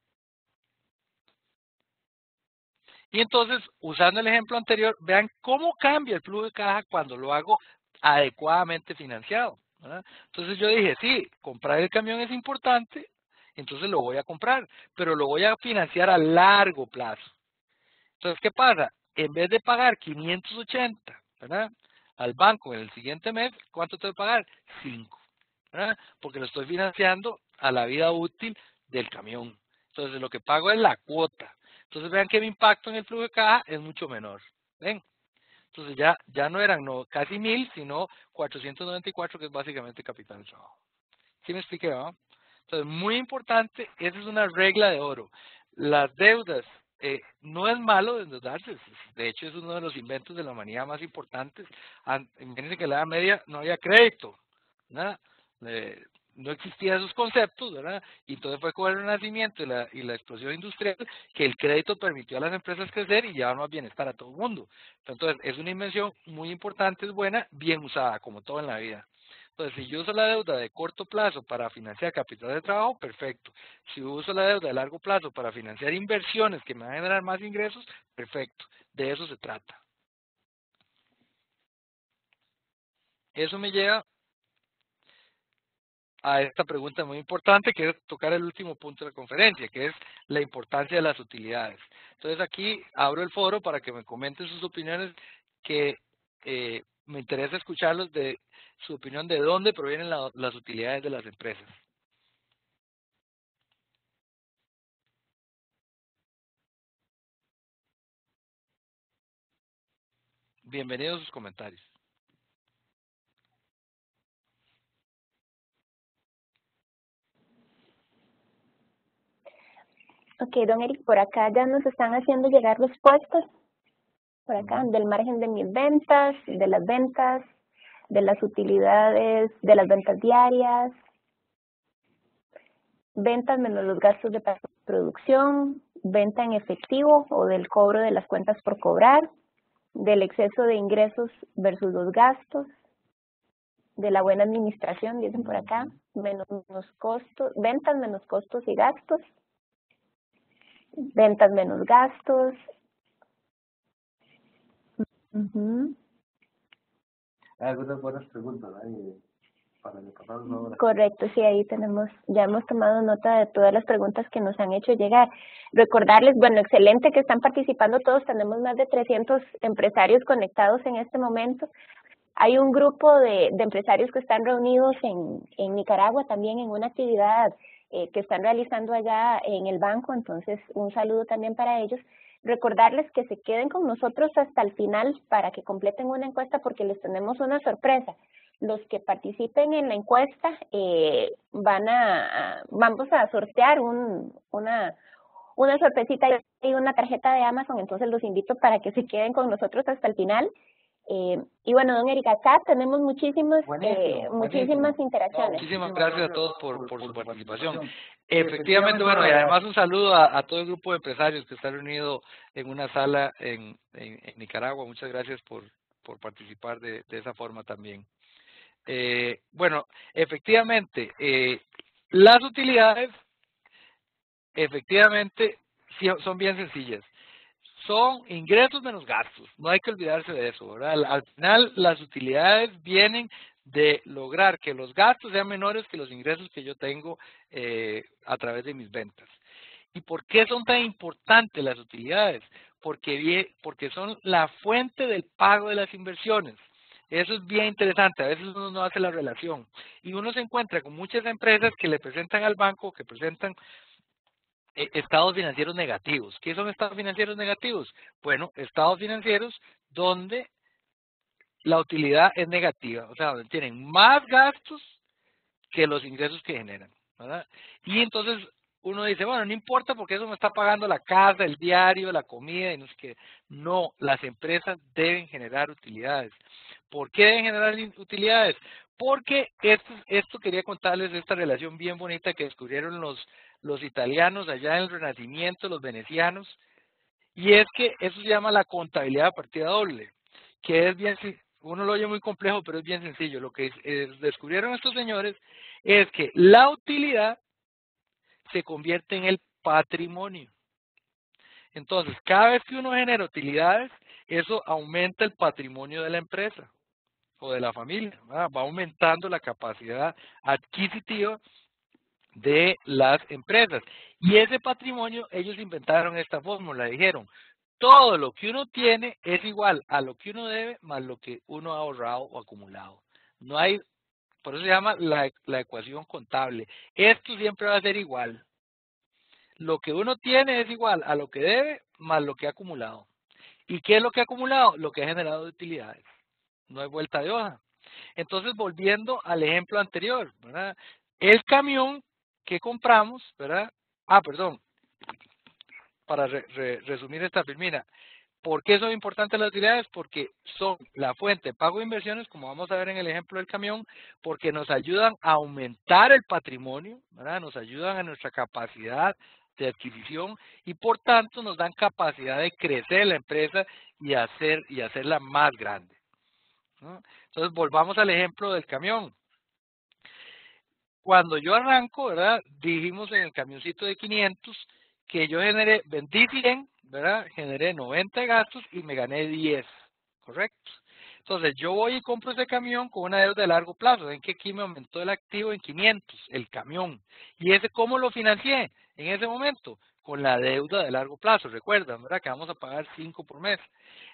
Y entonces, usando el ejemplo anterior, vean cómo cambia el flujo de caja cuando lo hago adecuadamente financiado, ¿verdad? Entonces yo dije, sí, comprar el camión es importante, entonces lo voy a comprar, pero lo voy a financiar a largo plazo. Entonces, ¿qué pasa? En vez de pagar 580, ¿verdad? Al banco en el siguiente mes, ¿cuánto tengo que pagar? 5, ¿verdad? Porque lo estoy financiando a la vida útil del camión. Entonces, lo que pago es la cuota. Entonces, vean que mi impacto en el flujo de caja es mucho menor. ¿Ven? Entonces, ya no eran casi 1000, sino 494, que es básicamente capital de trabajo. ¿Sí me expliqué, no? Entonces, muy importante, esa es una regla de oro. Las deudas, no es malo endeudarse, de hecho es uno de los inventos de la humanidad más importantes. Imagínense que en la Edad Media no había crédito, ¿verdad? No existían esos conceptos, ¿verdad? Y entonces fue con el Renacimiento y la explosión industrial que el crédito permitió a las empresas crecer y llevar más bienestar a todo el mundo. Entonces, es una invención muy importante, es buena, bien usada, como todo en la vida. Entonces, si yo uso la deuda de corto plazo para financiar capital de trabajo, perfecto. Si uso la deuda de largo plazo para financiar inversiones que me van a generar más ingresos, perfecto. De eso se trata. Eso me lleva a esta pregunta muy importante, que es tocar el último punto de la conferencia, que es la importancia de las utilidades. Entonces, aquí abro el foro para que me comenten sus opiniones, que me interesa escucharlos de su opinión de dónde provienen las utilidades de las empresas. Bienvenidos a sus comentarios. Ok, don Eric, por acá ya nos están haciendo llegar respuestas, por acá, del margen de mis ventas, de las utilidades, de las ventas diarias, ventas menos los gastos de producción, venta en efectivo o del cobro de las cuentas por cobrar, del exceso de ingresos versus los gastos, de la buena administración, dicen por acá, menos costos, ventas menos costos y gastos, ventas menos gastos. Algunas buenas preguntas para repasarlas ahora. Correcto, sí, ahí ya hemos tomado nota de todas las preguntas que nos han hecho llegar. Recordarles, bueno, excelente que están participando todos, tenemos más de 300 empresarios conectados en este momento. Hay un grupo de empresarios que están reunidos en Nicaragua también en una actividad que están realizando allá en el banco, entonces un saludo también para ellos. Recordarles que se queden con nosotros hasta el final para que completen una encuesta porque les tenemos una sorpresa. Los que participen en la encuesta vamos a sortear una sorpresita y una tarjeta de Amazon, entonces los invito para que se queden con nosotros hasta el final. Y bueno, don Erika, acá tenemos muchísimas interacciones. Muchísimas gracias a todos por su participación. Efectivamente, bueno, y además un saludo a todo el grupo de empresarios que está reunido en una sala en Nicaragua. Muchas gracias por participar de esa forma también. Bueno, efectivamente, las utilidades, efectivamente, son bien sencillas. Son ingresos menos gastos, no hay que olvidarse de eso, ¿verdad? Al final, las utilidades vienen de lograr que los gastos sean menores que los ingresos que yo tengo a través de mis ventas. ¿Y por qué son tan importantes las utilidades? Porque son la fuente del pago de las inversiones. Eso es bien interesante, a veces uno no hace la relación y uno se encuentra con muchas empresas que le presentan al banco, que presentan estados financieros negativos. ¿Qué son estados financieros negativos? Bueno, estados financieros donde la utilidad es negativa, o sea, donde tienen más gastos que los ingresos que generan, ¿verdad? Y entonces uno dice, bueno, no importa porque eso me está pagando la casa, el diario, la comida y no sé qué. No, las empresas deben generar utilidades. ¿Por qué deben generar utilidades? Porque esto quería contarles de esta relación bien bonita que descubrieron los italianos allá en el Renacimiento, los venecianos, y es que eso se llama la contabilidad a partida doble, que es bien, uno lo oye muy complejo, pero es bien sencillo. Lo que descubrieron estos señores es que la utilidad se convierte en el patrimonio. Entonces, cada vez que uno genera utilidades, eso aumenta el patrimonio de la empresa o de la familia, ¿verdad? Va aumentando la capacidad adquisitiva de las empresas. Y ese patrimonio, ellos inventaron esta fórmula, dijeron, todo lo que uno tiene es igual a lo que uno debe más lo que uno ha ahorrado o acumulado. No hay, por eso se llama la ecuación contable. Esto siempre va a ser igual. Lo que uno tiene es igual a lo que debe más lo que ha acumulado. ¿Y qué es lo que ha acumulado? Lo que ha generado de utilidades. No hay vuelta de hoja. Entonces, volviendo al ejemplo anterior, ¿verdad? El camión que compramos, ¿verdad? Perdón, para resumir esta filmina. ¿Por qué son importantes las utilidades? Porque son la fuente de pago de inversiones, como vamos a ver en el ejemplo del camión, porque nos ayudan a aumentar el patrimonio, ¿verdad? Nos ayudan a nuestra capacidad de adquisición y por tanto nos dan capacidad de crecer la empresa y hacerla más grande, ¿no? Entonces volvamos al ejemplo del camión. Cuando yo arranco, ¿verdad? Dijimos en el camioncito de 500 que yo vendí 100, ¿verdad? Generé 90 de gastos y me gané 10, ¿correcto? Entonces yo voy y compro ese camión con una deuda de largo plazo. Ven que aquí me aumentó el activo en 500, el camión. ¿Y ese cómo lo financié en ese momento? Con la deuda de largo plazo. Recuerdan, ¿verdad? Que vamos a pagar 5 por mes.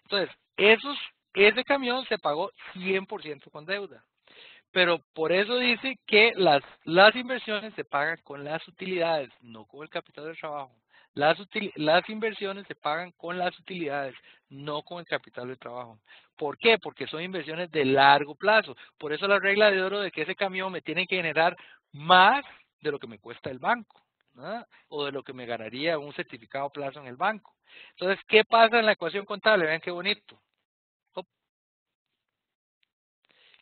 Entonces, ese camión se pagó 100% con deuda. Pero por eso dice que las inversiones se pagan con las utilidades, no con el capital de trabajo. Las inversiones se pagan con las utilidades, no con el capital de trabajo. ¿Por qué? Porque son inversiones de largo plazo. Por eso la regla de oro de que ese camión me tiene que generar más de lo que me cuesta el banco, ¿verdad? O de lo que me ganaría un certificado a plazo en el banco. Entonces, ¿qué pasa en la ecuación contable? Vean qué bonito.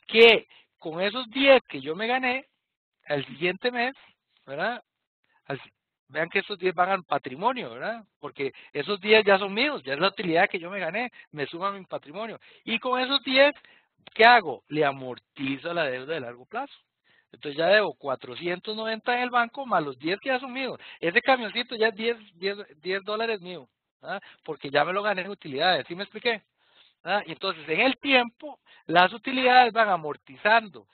Que con esos 10 que yo me gané, al siguiente mes, ¿verdad? Al- Vean que esos 10 van al patrimonio, ¿verdad? Porque esos 10 ya son míos, ya es la utilidad que yo me gané, me suman mi patrimonio. Y con esos 10, ¿qué hago? Le amortizo la deuda de largo plazo. Entonces ya debo 490 en el banco más los 10 que ya son míos. Ese camioncito ya es $10 mío, ¿verdad? Porque ya me lo gané en utilidades. ¿Sí me expliqué? ¿Verdad? Y entonces en el tiempo, las utilidades van amortizando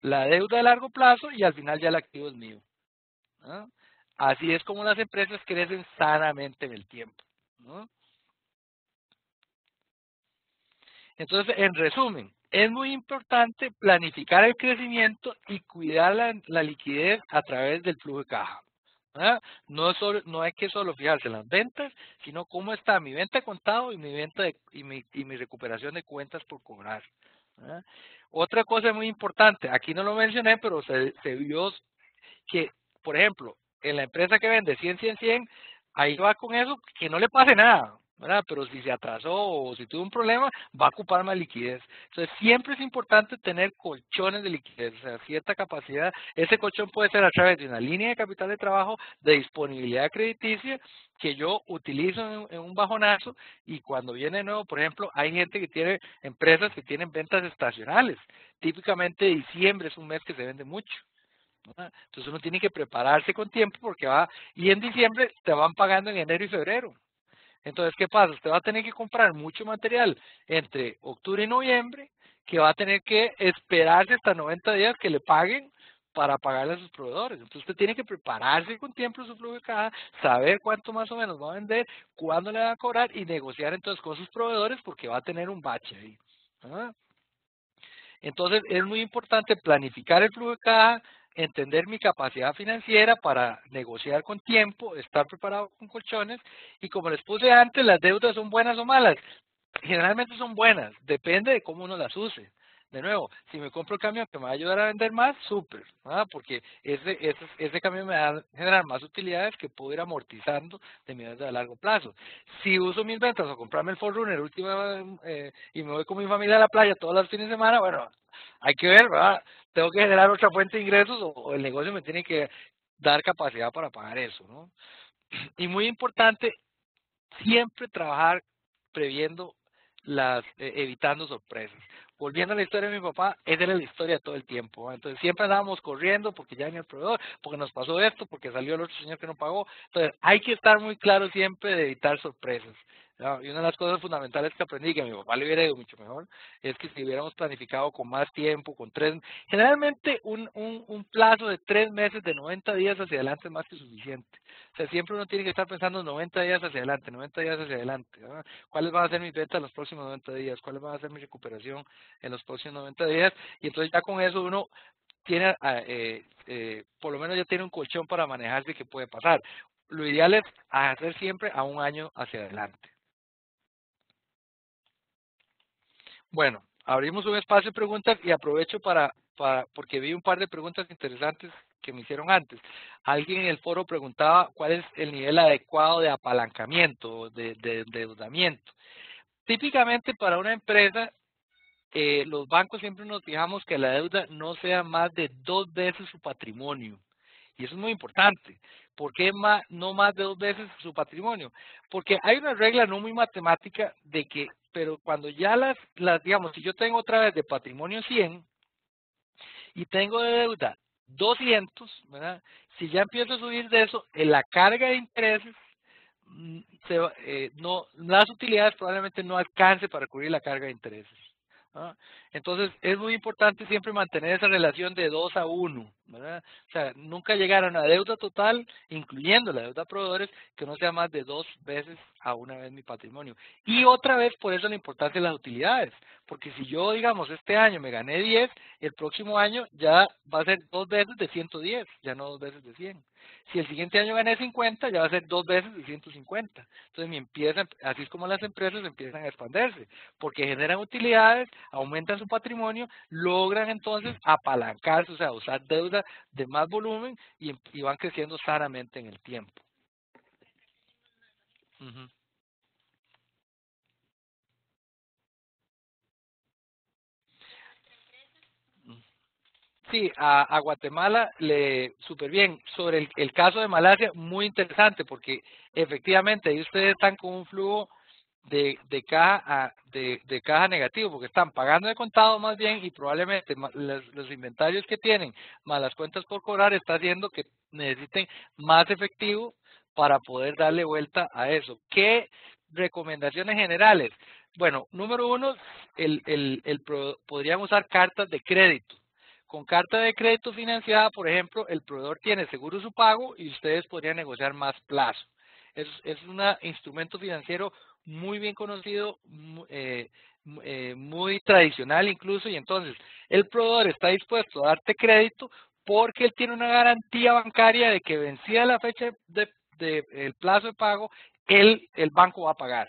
la deuda de largo plazo y al final ya el activo es mío, ¿no? Así es como las empresas crecen sanamente en el tiempo, ¿no? Entonces, en resumen, es muy importante planificar el crecimiento y cuidar la liquidez a través del flujo de caja, ¿verdad? No hay que solo fijarse en las ventas, sino cómo está mi venta de contado y mi mi recuperación de cuentas por cobrar, ¿verdad? Otra cosa muy importante, aquí no lo mencioné, pero se vio que, por ejemplo, en la empresa que vende 100, 100, 100, ahí va con eso, que no le pase nada, ¿verdad? Pero si se atrasó o si tuvo un problema, va a ocupar más liquidez. Entonces, siempre es importante tener colchones de liquidez, o sea, cierta capacidad. Ese colchón puede ser a través de una línea de capital de trabajo, de disponibilidad crediticia, que yo utilizo en un bajonazo, y cuando viene de nuevo, por ejemplo, hay gente que tiene empresas que tienen ventas estacionales. Típicamente diciembre es un mes que se vende mucho. Entonces uno tiene que prepararse con tiempo porque y en diciembre te van pagando en enero y febrero. Entonces, ¿qué pasa? Usted va a tener que comprar mucho material entre octubre y noviembre, que va a tener que esperarse hasta 90 días que le paguen para pagarle a sus proveedores. Entonces usted tiene que prepararse con tiempo su flujo de caja, saber cuánto más o menos va a vender, cuándo le va a cobrar y negociar entonces con sus proveedores porque va a tener un bache ahí, ¿verdad? Entonces, es muy importante planificar el flujo de caja, entender mi capacidad financiera para negociar con tiempo, estar preparado con colchones, y como les puse antes, las deudas son buenas o malas. Generalmente son buenas, depende de cómo uno las use. De nuevo, si me compro el camión que me va a ayudar a vender más, súper, porque ese camión me va a generar más utilidades que puedo ir amortizando de mi deuda a largo plazo. Si uso mis ventas o comprarme el 4Runner y me voy con mi familia a la playa todos los fines de semana, bueno, hay que ver, ¿verdad? Tengo que generar otra fuente de ingresos o el negocio me tiene que dar capacidad para pagar eso, ¿no? Y muy importante, siempre trabajar previendo evitando sorpresas. Volviendo a la historia de mi papá, esa era la historia todo el tiempo, ¿no? Entonces siempre andábamos corriendo porque ya venía el proveedor, porque nos pasó esto, porque salió el otro señor que no pagó. Entonces hay que estar muy claro siempre de evitar sorpresas, ¿no? Y una de las cosas fundamentales que aprendí, que a mi papá le hubiera ido mucho mejor, es que si hubiéramos planificado con más tiempo, generalmente un plazo de 3 meses, de 90 días hacia adelante es más que suficiente. O sea, siempre uno tiene que estar pensando 90 días hacia adelante, 90 días hacia adelante, ¿verdad? ¿Cuáles van a ser mis ventas en los próximos 90 días? ¿Cuáles van a ser mi recuperación en los próximos 90 días? Y entonces ya con eso uno tiene, por lo menos ya tiene un colchón para manejarse que puede pasar. Lo ideal es hacer siempre a un año hacia adelante. Bueno, abrimos un espacio de preguntas y aprovecho porque vi un par de preguntas interesantes que me hicieron antes. Alguien en el foro preguntaba cuál es el nivel adecuado de apalancamiento, de endeudamiento. Típicamente para una empresa, los bancos siempre nos fijamos que la deuda no sea más de 2 veces su patrimonio. Y eso es muy importante. ¿Por qué no más de 2 veces su patrimonio? Porque hay una regla no muy matemática de que, pero cuando ya digamos, si yo tengo otra vez de patrimonio 100 y tengo de deuda 200, ¿verdad? Si ya empiezo a subir de eso, en la carga de intereses, las utilidades probablemente no alcance para cubrir la carga de intereses. ¿Ah? Entonces, es muy importante siempre mantener esa relación de 2 a 1, ¿verdad? O sea, nunca llegar a una deuda total, incluyendo la deuda a proveedores, que no sea más de 2 veces a una vez mi patrimonio. Y otra vez, por eso la importancia de las utilidades, porque si yo, digamos, este año me gané 10, el próximo año ya va a ser 2 veces de 110, ya no 2 veces de 100. Si el siguiente año gané 50, ya va a ser 2 veces de 150. Entonces, así es como las empresas empiezan a expandirse, porque generan utilidades, aumentan su patrimonio, logran entonces apalancarse, o sea, usar deuda de más volumen y van creciendo sanamente en el tiempo. Uh-huh. Sí, a Guatemala súper bien. Sobre el caso de Malasia, muy interesante porque efectivamente ahí ustedes están con un flujo de caja negativo porque están pagando de contado más bien y probablemente los inventarios que tienen más las cuentas por cobrar está haciendo que necesiten más efectivo para poder darle vuelta a eso. ¿Qué recomendaciones generales? Bueno, número uno, podrían usar cartas de crédito. Con carta de crédito financiada, por ejemplo, el proveedor tiene seguro su pago y ustedes podrían negociar más plazo. Es un instrumento financiero muy bien conocido, muy tradicional incluso, y entonces el proveedor está dispuesto a darte crédito porque él tiene una garantía bancaria de que vencida la fecha el plazo de pago, el banco va a pagar,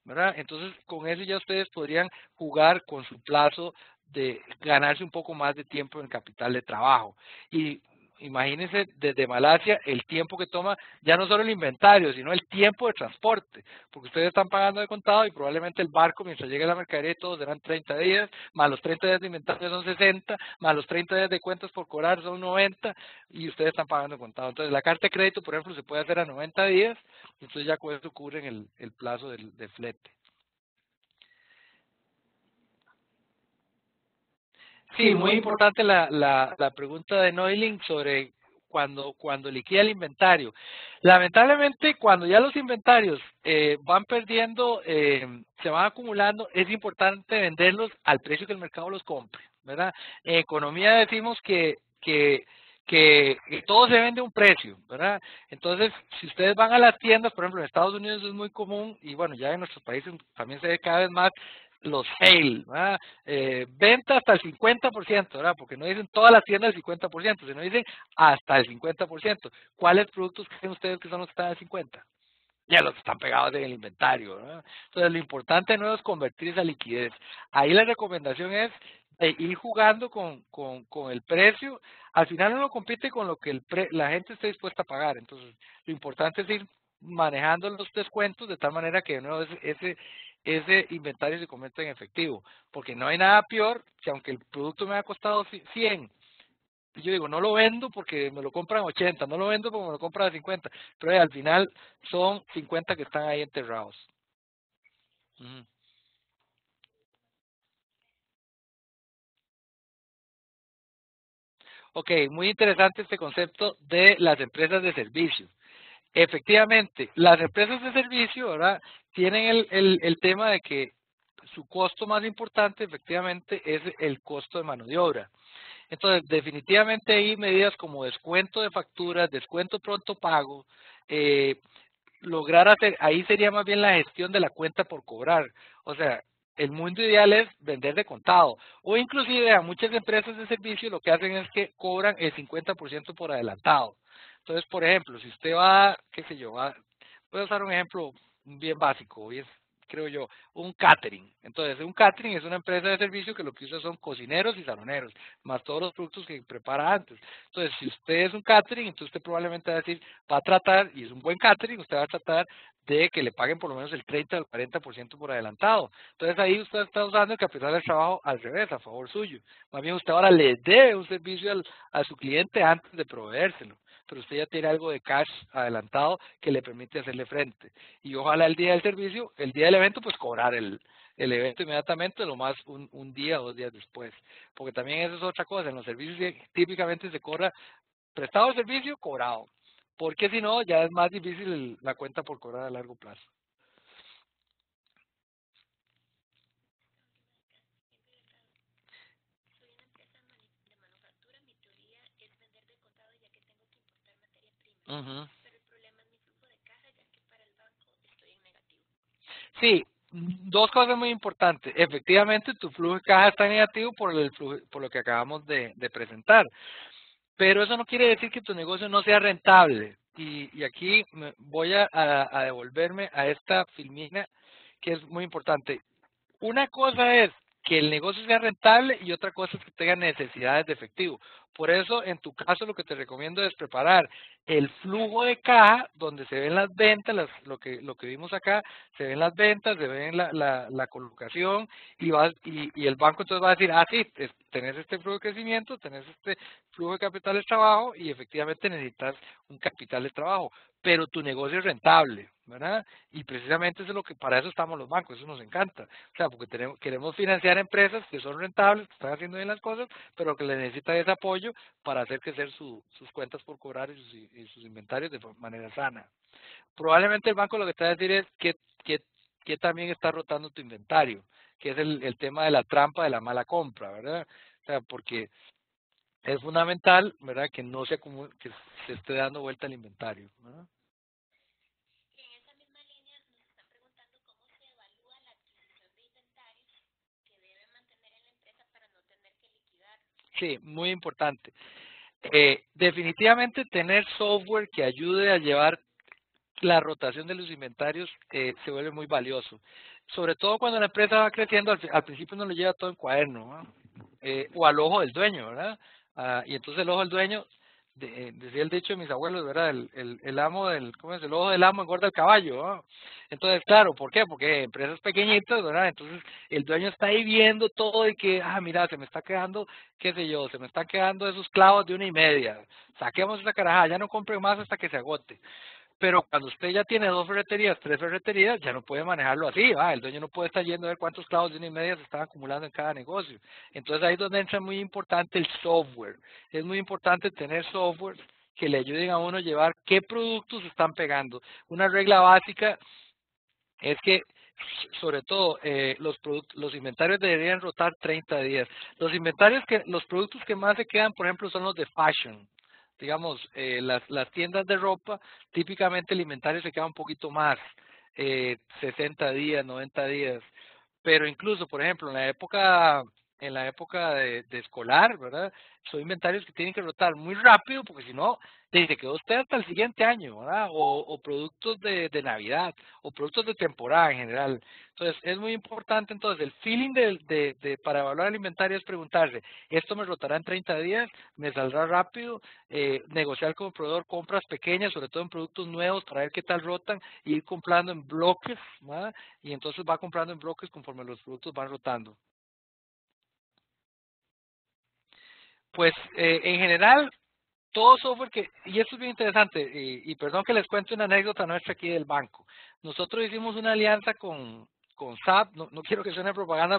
¿verdad? Entonces con eso ya ustedes podrían jugar con su plazo de ganarse un poco más de tiempo en capital de trabajo. Y imagínense desde Malasia el tiempo que toma ya no solo el inventario, sino el tiempo de transporte, porque ustedes están pagando de contado y probablemente el barco mientras llegue la mercadería y todo serán 30 días, más los 30 días de inventario son 60, más los 30 días de cuentas por cobrar son 90 y ustedes están pagando de contado. Entonces la carta de crédito, por ejemplo, se puede hacer a 90 días y entonces ya con eso cubren el plazo del flete. Sí, muy importante la pregunta de Noiling sobre cuando liquida el inventario. Lamentablemente, cuando ya los inventarios van perdiendo, se van acumulando, es importante venderlos al precio que el mercado los compre, ¿verdad? En economía decimos que todo se vende a un precio, ¿verdad? Entonces, si ustedes van a las tiendas, por ejemplo, en Estados Unidos es muy común, y bueno, ya en nuestros países también se ve cada vez más, los sale, ¿verdad? Venta hasta el 50%, ¿verdad? Porque no dicen todas las tiendas del 50%, sino dicen hasta el 50%. ¿Cuáles productos creen ustedes que son los que están al 50%? Ya los que están pegados en el inventario, ¿verdad? Entonces, lo importante no es convertir esa liquidez. Ahí la recomendación es ir jugando con el precio. Al final uno compite con lo que la gente esté dispuesta a pagar. Entonces, lo importante es ir manejando los descuentos de tal manera que de nuevo ese inventario se convierta en efectivo. Porque no hay nada peor que aunque el producto me ha costado 100, yo digo, no lo vendo porque me lo compran 80, no lo vendo porque me lo compran a 50, pero al final son 50 que están ahí enterrados. Ujú. Ok, muy interesante este concepto de las empresas de servicio. Efectivamente, las empresas de servicio, ¿verdad? Tienen el tema de que su costo más importante, efectivamente, es el costo de mano de obra. Entonces, definitivamente hay medidas como descuento de facturas, descuento pronto pago, lograr hacer, ahí sería más bien la gestión de la cuenta por cobrar. O sea, el mundo ideal es vender de contado. O inclusive a muchas empresas de servicio lo que hacen es que cobran el 50% por adelantado. Entonces, por ejemplo, si usted va, qué sé yo, voy a usar un ejemplo bien básico, y es, creo yo, un catering. Entonces, un catering es una empresa de servicio que lo que usa son cocineros y saloneros, más todos los productos que prepara antes. Entonces, si usted es un catering, entonces usted probablemente va a decir, va a tratar, y es un buen catering, usted va a tratar de que le paguen por lo menos el 30 o el 40% por adelantado. Entonces ahí usted está usando el capital del trabajo al revés, a favor suyo. Más bien usted ahora le debe un servicio a su cliente antes de proveérselo, pero usted ya tiene algo de cash adelantado que le permite hacerle frente. Y ojalá el día del servicio, el día del evento, pues cobrar el evento inmediatamente, lo más un día o 2 días después. Porque también eso es otra cosa, en los servicios típicamente se cobra prestado el servicio, cobrado. Porque si no, ya es más difícil la cuenta por cobrar a largo plazo. Ujú. Sí, dos cosas muy importantes. Efectivamente, tu flujo de caja está negativo por lo que acabamos de presentar. Pero eso no quiere decir que tu negocio no sea rentable. Y aquí voy a devolverme a esta filmina que es muy importante. Una cosa es que el negocio sea rentable y otra cosa es que tenga necesidades de efectivo. Por eso, en tu caso, lo que te recomiendo es preparar el flujo de caja donde se ven las ventas, lo que vimos acá, se ven las ventas, se ven la colocación y el banco entonces va a decir, ah, sí, tenés este flujo de crecimiento, tenés este flujo de capital de trabajo y efectivamente necesitas un capital de trabajo, pero tu negocio es rentable, ¿verdad? Y precisamente eso es lo que, para eso estamos los bancos, eso nos encanta. O sea, porque queremos financiar empresas que son rentables, que están haciendo bien las cosas, pero que le necesitan ese apoyo para hacer crecer sus cuentas por cobrar y sus inventarios de manera sana. Probablemente el banco lo que te va a decir es que también está rotando tu inventario, que es el tema de la trampa de la mala compra, ¿verdad? O sea, porque es fundamental, ¿verdad? Que no se acumule, que se esté dando vuelta el inventario, ¿verdad? Sí, muy importante. Definitivamente tener software que ayude a llevar la rotación de los inventarios se vuelve muy valioso. Sobre todo cuando la empresa va creciendo, al principio uno le lleva todo en cuaderno, ¿no? O al ojo del dueño, ¿verdad? Y entonces el ojo del dueño, decía el dicho de mis abuelos, ¿verdad? El amo ¿cómo es? El ojo del amo engorda el caballo, ¿no? Entonces, claro, ¿por qué? Porque empresas pequeñitas, ¿verdad? Entonces el dueño está ahí viendo todo y que, mira, se me está quedando, qué sé yo, se me están quedando esos clavos de 1,5. Saquemos esa caraja, ya no compre más hasta que se agote. Pero cuando usted ya tiene 2 ferreterías, 3 ferreterías, ya no puede manejarlo así, ¿va? El dueño no puede estar yendo a ver cuántos clavos de 1,5 se están acumulando en cada negocio. Entonces ahí es donde entra muy importante el software. Es muy importante tener software que le ayuden a uno a llevar qué productos están pegando. Una regla básica es que, sobre todo, los inventarios deberían rotar 30 días. Los productos que más se quedan, por ejemplo, son los de fashion. Digamos, las tiendas de ropa, típicamente el inventario se queda un poquito más, 60 días, 90 días. pero incluso, por ejemplo, en la época de escolar, ¿verdad? Son inventarios que tienen que rotar muy rápido porque si no, se quedó usted hasta el siguiente año, ¿verdad? O productos de Navidad, o productos de temporada en general. Entonces, es muy importante, entonces, el feeling para evaluar el inventario es preguntarse, ¿esto me rotará en 30 días? ¿Me saldrá rápido? Negociar con el proveedor compras pequeñas, sobre todo en productos nuevos, para ver qué tal rotan, y ir comprando en bloques, ¿verdad? Y entonces va comprando en bloques conforme los productos van rotando. Pues en general, todo software y esto es bien interesante, y perdón que les cuente una anécdota nuestra aquí del banco. Nosotros hicimos una alianza con SAP, no quiero que suene propaganda,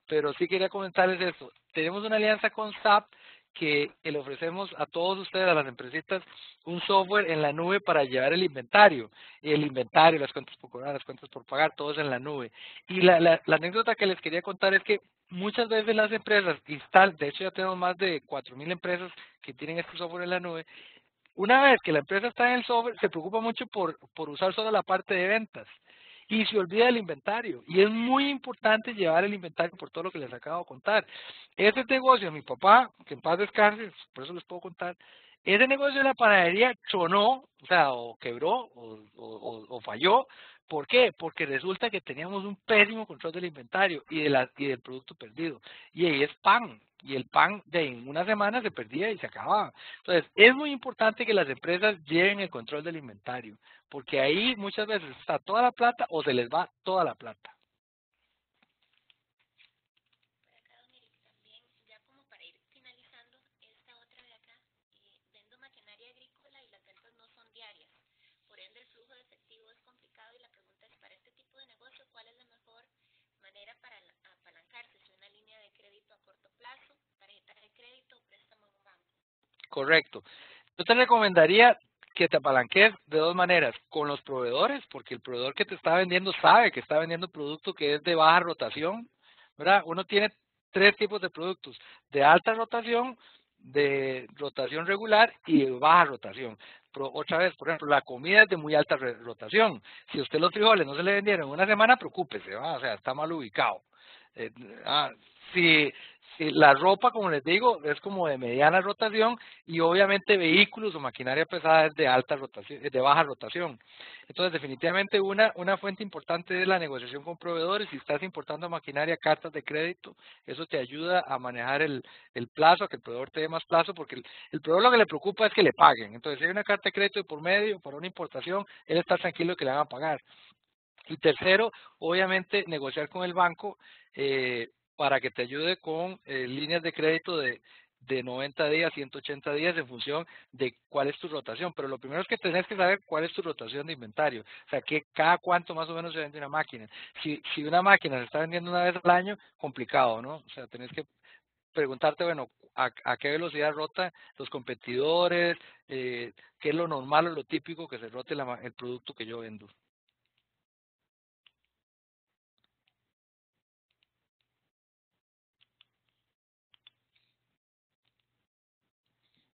pero sí quería comentarles esto. Tenemos una alianza con SAP que le ofrecemos a todos ustedes, a las empresitas, un software en la nube para llevar el inventario. El inventario, las cuentas por cobrar, las cuentas por pagar, todo es en la nube. Y la anécdota que les quería contar es que muchas veces las empresas de hecho ya tenemos más de 4.000 empresas que tienen este software en la nube. Una vez que la empresa está en el software, se preocupa mucho por usar solo la parte de ventas y se olvida del inventario. Y es muy importante llevar el inventario por todo lo que les acabo de contar. Ese negocio, mi papá, que en paz descanse, por eso les puedo contar, ese negocio de la panadería tronó, o sea, o quebró, o falló. ¿Por qué? Porque resulta que teníamos un pésimo control del inventario y del producto perdido. Y ahí es pan. Y el pan en una semana se perdía y se acababa. Entonces, es muy importante que las empresas lleven el control del inventario, porque ahí muchas veces está toda la plata o se les va toda la plata. Correcto. Yo te recomendaría que te apalanques de dos maneras, con los proveedores, porque el proveedor que te está vendiendo sabe que está vendiendo producto que es de baja rotación, ¿verdad? Uno tiene tres tipos de productos, de alta rotación, de rotación regular y de baja rotación. Pero otra vez, por ejemplo, la comida es de muy alta rotación. Si a usted los frijoles no se le vendieron en una semana, preocúpese, ¿va? O sea, está mal ubicado. Eh, ah, si, si la ropa, como les digo, es como de mediana rotación y obviamente vehículos o maquinaria pesada es de alta rotación, es de baja rotación. Entonces, definitivamente una fuente importante es la negociación con proveedores. Si estás importando maquinaria, cartas de crédito, eso te ayuda a manejar el plazo, a que el proveedor te dé más plazo, porque el proveedor lo que le preocupa es que le paguen. Entonces, si hay una carta de crédito de por medio para una importación, él está tranquilo que le van a pagar. Y tercero, obviamente, negociar con el banco para que te ayude con líneas de crédito de 90 días, 180 días en función de cuál es tu rotación. Pero lo primero es que tenés que saber cuál es tu rotación de inventario. O sea, que cada cuánto más o menos se vende una máquina. Si una máquina se está vendiendo una vez al año, complicado, ¿no? O sea, tenés que preguntarte, bueno, a qué velocidad rota los competidores, qué es lo normal o lo típico que se rote el producto que yo vendo.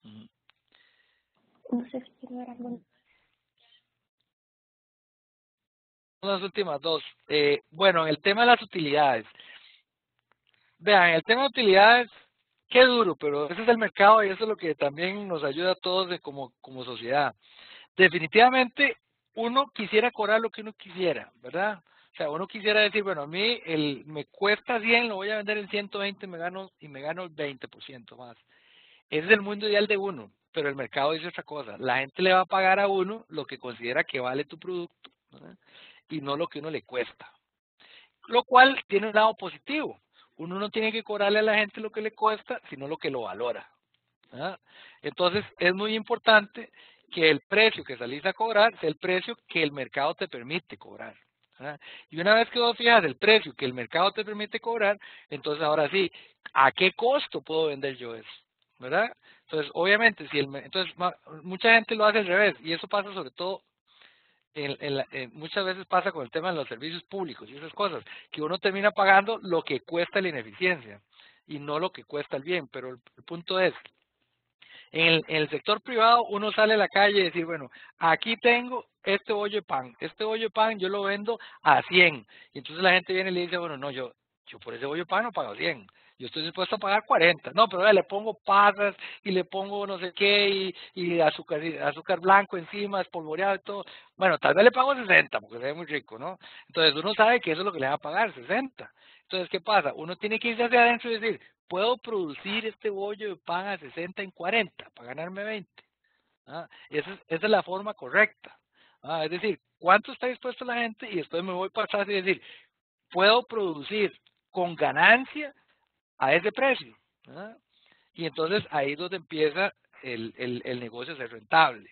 Ujú. No sé si quiero ver algo. Las últimas dos. Bueno, en el tema de las utilidades. Vean, el tema de utilidades, qué duro, pero ese es el mercado y eso es lo que también nos ayuda a todos como sociedad. Definitivamente, uno quisiera cobrar lo que uno quisiera, ¿verdad? O sea, uno quisiera decir, bueno, a mí me cuesta 100, lo voy a vender en 120 y me gano el 20% más. Ese es el mundo ideal de uno, pero el mercado dice otra cosa. La gente le va a pagar a uno lo que considera que vale tu producto, ¿verdad? Y no lo que uno le cuesta. Lo cual tiene un lado positivo. Uno no tiene que cobrarle a la gente lo que le cuesta, sino lo que lo valora, ¿verdad? Entonces, es muy importante que el precio que salís a cobrar sea el precio que el mercado te permite cobrar, ¿verdad? Y una vez que vos fijas el precio que el mercado te permite cobrar, entonces ahora sí, ¿a qué costo puedo vender yo eso? ¿Verdad? Entonces, obviamente, mucha gente lo hace al revés, y eso pasa sobre todo muchas veces pasa con el tema de los servicios públicos y esas cosas, que uno termina pagando lo que cuesta la ineficiencia y no lo que cuesta el bien, pero el punto es, en el sector privado uno sale a la calle y decir, bueno, aquí tengo este bollo de pan yo lo vendo a 100. Y entonces la gente viene y le dice, bueno, no, yo por ese bollo de pan no pago 100. Yo estoy dispuesto a pagar 40. No, pero le pongo pasas y le pongo no sé qué y azúcar blanco encima, espolvoreado y todo. Bueno, tal vez le pago 60 porque se ve muy rico, ¿no? Entonces uno sabe que eso es lo que le va a pagar, 60. Entonces, ¿qué pasa? Uno tiene que irse hacia adentro y decir, puedo producir este bollo de pan a 60 en 40 para ganarme 20. Esa es la forma correcta. Es decir, ¿cuánto está dispuesto la gente? Y después me voy para atrás y decir, puedo producir con ganancia a ese precio. Y entonces ahí es donde empieza el negocio a ser rentable.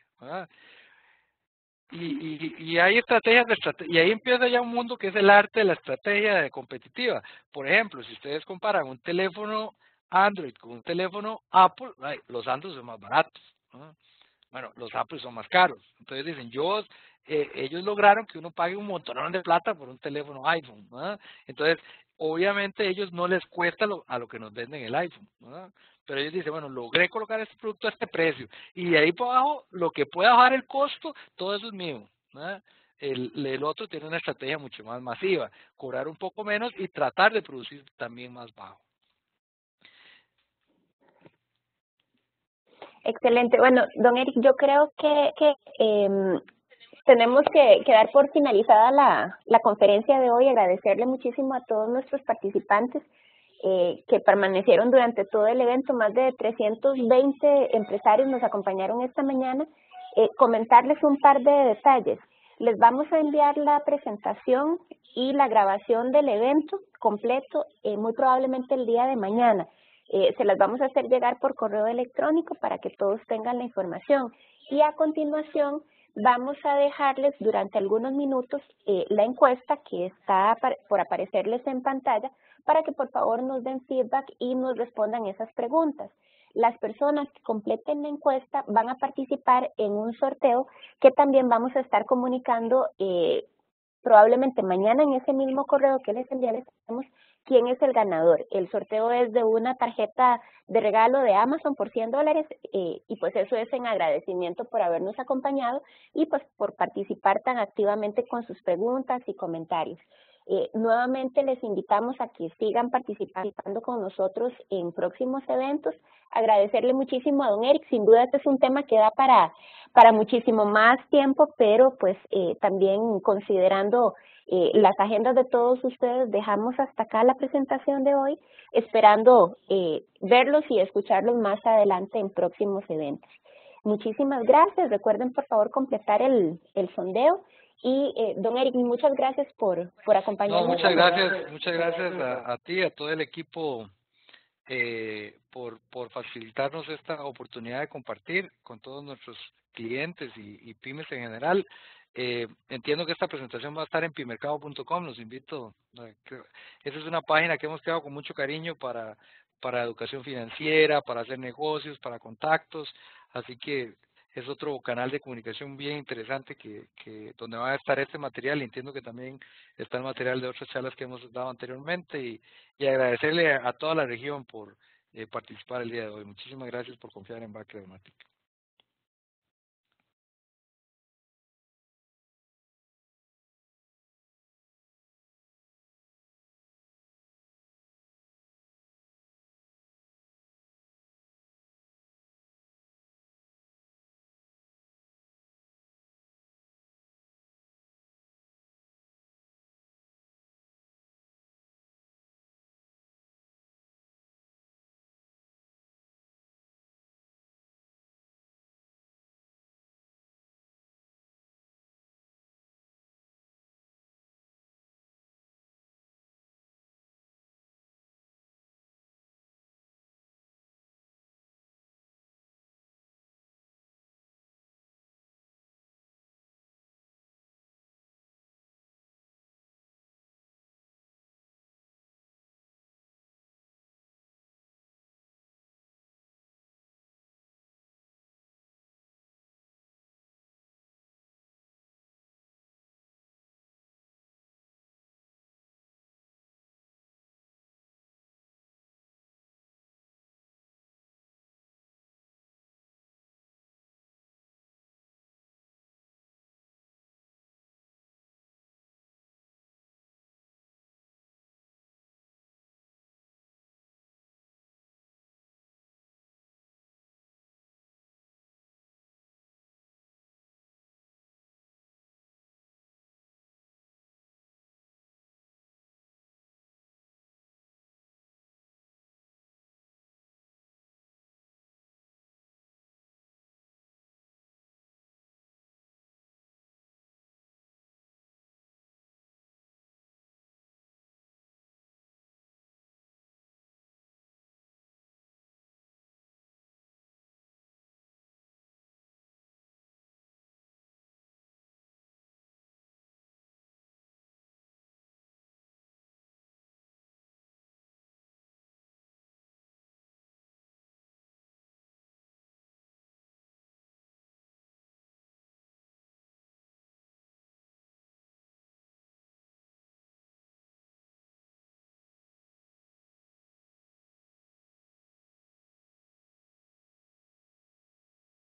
Y hay estrategias y ahí empieza ya un mundo que es el arte de la estrategia competitiva. Por ejemplo, si ustedes comparan un teléfono Android con un teléfono Apple, los Android son más baratos. Bueno, los Apple son más caros. Entonces dicen, ellos lograron que uno pague un montón de plata por un teléfono iPhone. Entonces, obviamente ellos no les cuesta a lo que nos venden el iPhone. Pero ellos dicen, bueno, logré colocar este producto a este precio. Y de ahí para abajo, lo que pueda bajar el costo, todo eso es mío. El otro tiene una estrategia mucho más masiva, cobrar un poco menos y tratar de producir también más bajo. Excelente. Bueno, don Eric, yo creo que tenemos que dar por finalizada la conferencia de hoy, agradecerle muchísimo a todos nuestros participantes que permanecieron durante todo el evento. Más de 320 empresarios nos acompañaron esta mañana. Comentarles un par de detalles. Les vamos a enviar la presentación y la grabación del evento completo, muy probablemente el día de mañana. Se las vamos a hacer llegar por correo electrónico para que todos tengan la información. Y a continuación vamos a dejarles durante algunos minutos la encuesta que está por aparecerles en pantalla para que por favor nos den feedback y nos respondan esas preguntas. Las personas que completen la encuesta van a participar en un sorteo que también vamos a estar comunicando probablemente mañana en ese mismo correo que les enviaremos quién es el ganador. El sorteo es de una tarjeta de regalo de Amazon por $100 y pues eso es en agradecimiento por habernos acompañado y pues por participar tan activamente con sus preguntas y comentarios. Nuevamente les invitamos a que sigan participando con nosotros en próximos eventos. Agradecerle muchísimo a don Eric, sin duda este es un tema que da para muchísimo más tiempo, pero pues también considerando las agendas de todos ustedes, dejamos hasta acá la presentación de hoy, esperando verlos y escucharlos más adelante en próximos eventos. Muchísimas gracias, recuerden por favor completar el sondeo. Y don Eric, muchas gracias por acompañarnos. No, muchas gracias a ti, a todo el equipo por facilitarnos esta oportunidad de compartir con todos nuestros clientes y pymes en general. Entiendo que esta presentación va a estar en pimercado.com, los invito. Esa es una página que hemos creado con mucho cariño para educación financiera, para hacer negocios, para contactos, así que es otro canal de comunicación bien interesante donde va a estar este material, y entiendo que también está el material de otras charlas que hemos dado anteriormente, y agradecerle a toda la región por participar el día de hoy. Muchísimas gracias por confiar en Backlematic.